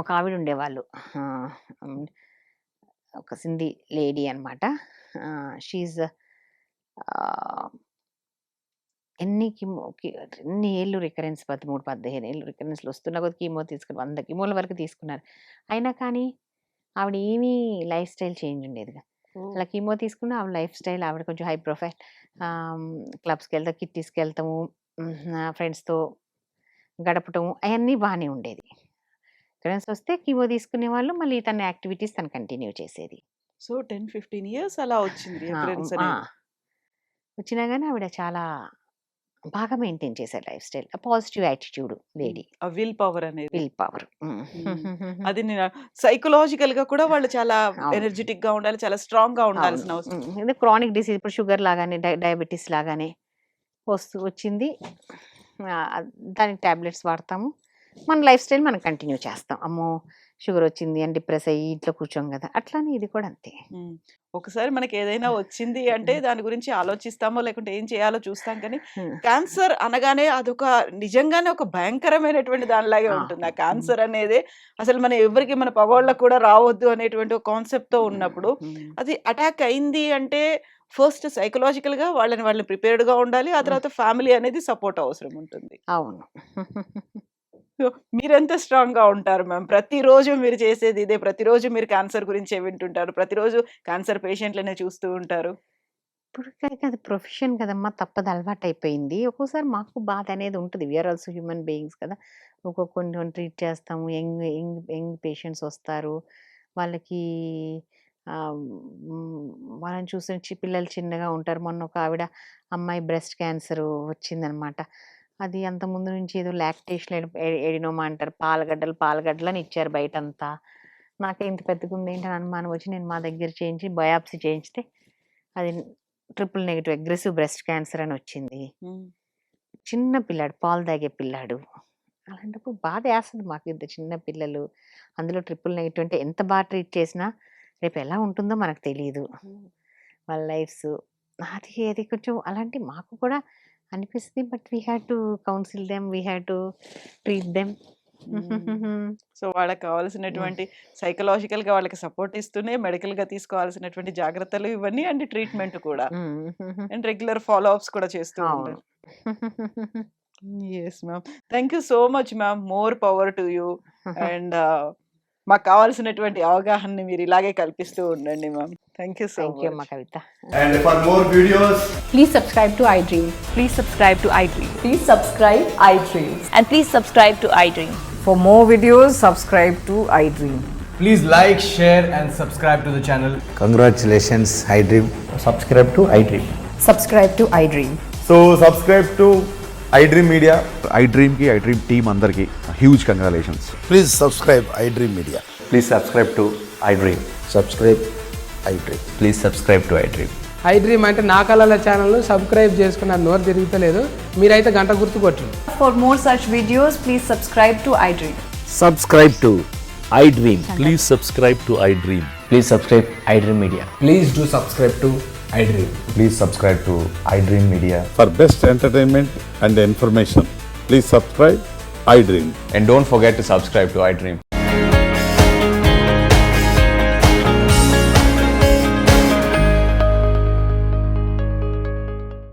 ఒక ఆవిడ ఉండేవాళ్ళు, ఒక సింధీ లేడీ అనమాట. షీజ్ ఎన్ని ఏళ్ళు రికరెన్స్, 13-15 ఏళ్ళు రికరెన్స్లు వస్తున్నా కొద్ది కీమో తీసుకుని 100 కీమోల వరకు తీసుకున్నారు. అయినా కానీ ఆవిడ ఏమీ లైఫ్ స్టైల్ చేంజ్ ఉండేదిగా. అలా కీమో తీసుకున్న ఆవిడ లైఫ్ స్టైల్, ఆవిడ కొంచెం హై ప్రొఫైల్, క్లబ్స్కి వెళ్తాం, కిట్టీస్కి వెళ్తాము, ఫ్రెండ్స్తో గడపటము, అవన్నీ బాగానే ఉండేది. రికరెన్స్ వస్తే కీమో తీసుకునే వాళ్ళు, మళ్ళీ తన యాక్టివిటీస్ తను కంటిన్యూ చేసేది. సో 10-15 ఇయర్స్ అలా వచ్చింది recurrence అనేది. వచ్చినా కానీ ఆవిడ చాలా బాగా మెయింటైన్ చేశారు life style. Positive attitude lady, ఆ విల్ పవర్ అనేది. Will power. అది నేను సైకలాజికల్ గా కూడా వాళ్ళు చాలా ఎనర్జెటిక్ గా ఉండాలి, చాలా స్ట్రాంగ్ గా ఉండాల్సిన అవసరం. ఇది క్రానిక్ డిసీజ్, ఇప్పుడు షుగర్ లాగానే డయాబెటీస్ లాగానే వచ్చింది, దానికి టాబ్లెట్స్ వాడతాము, మన లైఫ్ స్టైల్ మనం కంటిన్యూ చేస్తాం. అమ్మో షుగర్ వచ్చింది అని డిప్రెస్ అయ్యి ఇంట్లో కూర్చోం కదా, అట్లానే ఇది కూడా అంతే. ఒకసారి మనకి ఏదైనా వచ్చింది అంటే దాని గురించి ఆలోచిస్తామో లేకుంటే ఏం చేయాలో చూస్తాం, కానీ క్యాన్సర్ అనగానే అదొక నిజంగానే ఒక భయంకరమైనటువంటి దానిలాగే ఉంటుంది. ఆ క్యాన్సర్ అనేది అసలు మన ఎవరికి, మన పగోళ్ళకు కూడా రావద్దు అనేటువంటి ఒక కాన్సెప్ట్ తో ఉన్నప్పుడు అది అటాక్ అయింది అంటే ఫస్ట్ సైకలాజికల్ గా వాళ్ళని ప్రిపేర్డ్ గా ఉండాలి, ఆ తర్వాత ఫ్యామిలీ అనేది సపోర్ట్ అవసరం ఉంటుంది. అవును. సో మీరెంత స్ట్రాంగ్ గా ఉంటారు మ్యామ్? ప్రతిరోజు మీరు చేసేది ఇదే, ప్రతిరోజు మీరు క్యాన్సర్ గురించే వింటుంటారు, ప్రతిరోజు క్యాన్సర్ పేషెంట్లనే చూస్తూ ఉంటారు. ఇప్పుడు అది ప్రొఫెషన్ కదమ్మా, తప్పదు, అలవాటు అయిపోయింది. ఒక్కోసారి మాకు బాధ అనేది ఉంటుంది. వీఆర్ ఆల్సో హ్యూమన్ బీయింగ్స్ కదా. కొన్ని ట్రీట్ చేస్తాము, యంగ్ పేషెంట్స్ వస్తారు, వాళ్ళకి మనం చూసిన పిల్లలు చిన్నగా ఉంటారు. మొన్న ఒక ఆవిడ అమ్మాయి బ్రెస్ట్ క్యాన్సర్ వచ్చిందనమాట. అది అంత ముందు నుంచి ఏదో లాక్టేషన్ ఎడినోమా అంటారు, పాలగడ్డలు అని ఇచ్చారు బయటంతా. నాకే ఇంత పెద్దగా ఉంది ఏంటని అనుమానం వచ్చి నేను మా దగ్గర చేయించి బయాప్సీ చేయించితే అది -, అగ్రెసివ్ బ్రెస్ట్ క్యాన్సర్ అని వచ్చింది. చిన్న పిల్లాడు, పాలు తాగే పిల్లాడు. అలాంటప్పుడు బాధ వేస్తుంది మాకు. ఇంత చిన్న పిల్లలు, అందులో -, అంటే ఎంత బాగా ట్రీట్ చేసినా రేపు ఎలా ఉంటుందో మనకు తెలియదు వాళ్ళ లైఫ్స్. అది కొంచెం అలాంటి మాకు కూడా అనిపిస్తుంది. But we have to counsel them, we have to treat them. So వాళ్ళకి కావాల్సినటువంటి సైకలాజికల్ గా వాళ్ళకి సపోర్ట్ ఇస్తూనే మెడికల్ గా తీసుకోవాల్సినటువంటి జాగ్రత్తలు ఇవన్నీ అండ్ ట్రీట్మెంట్ కూడా అండ్ రెగ్యులర్ ఫాలో అప్స్ కూడా చేస్తూ ఉంటారు. Yes ma'am, thank you so much ma'am. More power to you. And మాకు కావాల్సినటువంటి అవగాహనని మీరు ఇలాగే కల్పిస్తూ ఉండండి ma'am. Thank you so much. Kavitha. And for more videos, Please subscribe to iDream. Please subscribe to iDream. Please subscribe iDream. And please subscribe to iDream. For more videos, subscribe to iDream. please like, share and subscribe to the channel. Congratulations, iDream. Subscribe to iDream. Subscribe to iDream. So subscribe to iDream Media. iDream ki iDream team andarki huge congratulations. Please subscribe iDream Media. Please subscribe to iDream. Subscribe iDream. Please subscribe to iDream. iDream అంటే నా కళల channel subscribe చేసుకున్న నోరు తిరుగుతలేదు, మీరైతే గంట గుర్తు కొట్టండి. For more such videos, please subscribe to iDream. Subscribe to iDream. Please subscribe to iDream. Please subscribe iDream Media. Please do subscribe to iDream. Please subscribe to iDream Media. For best entertainment and information, please subscribe iDream. And don't forget to subscribe to iDream.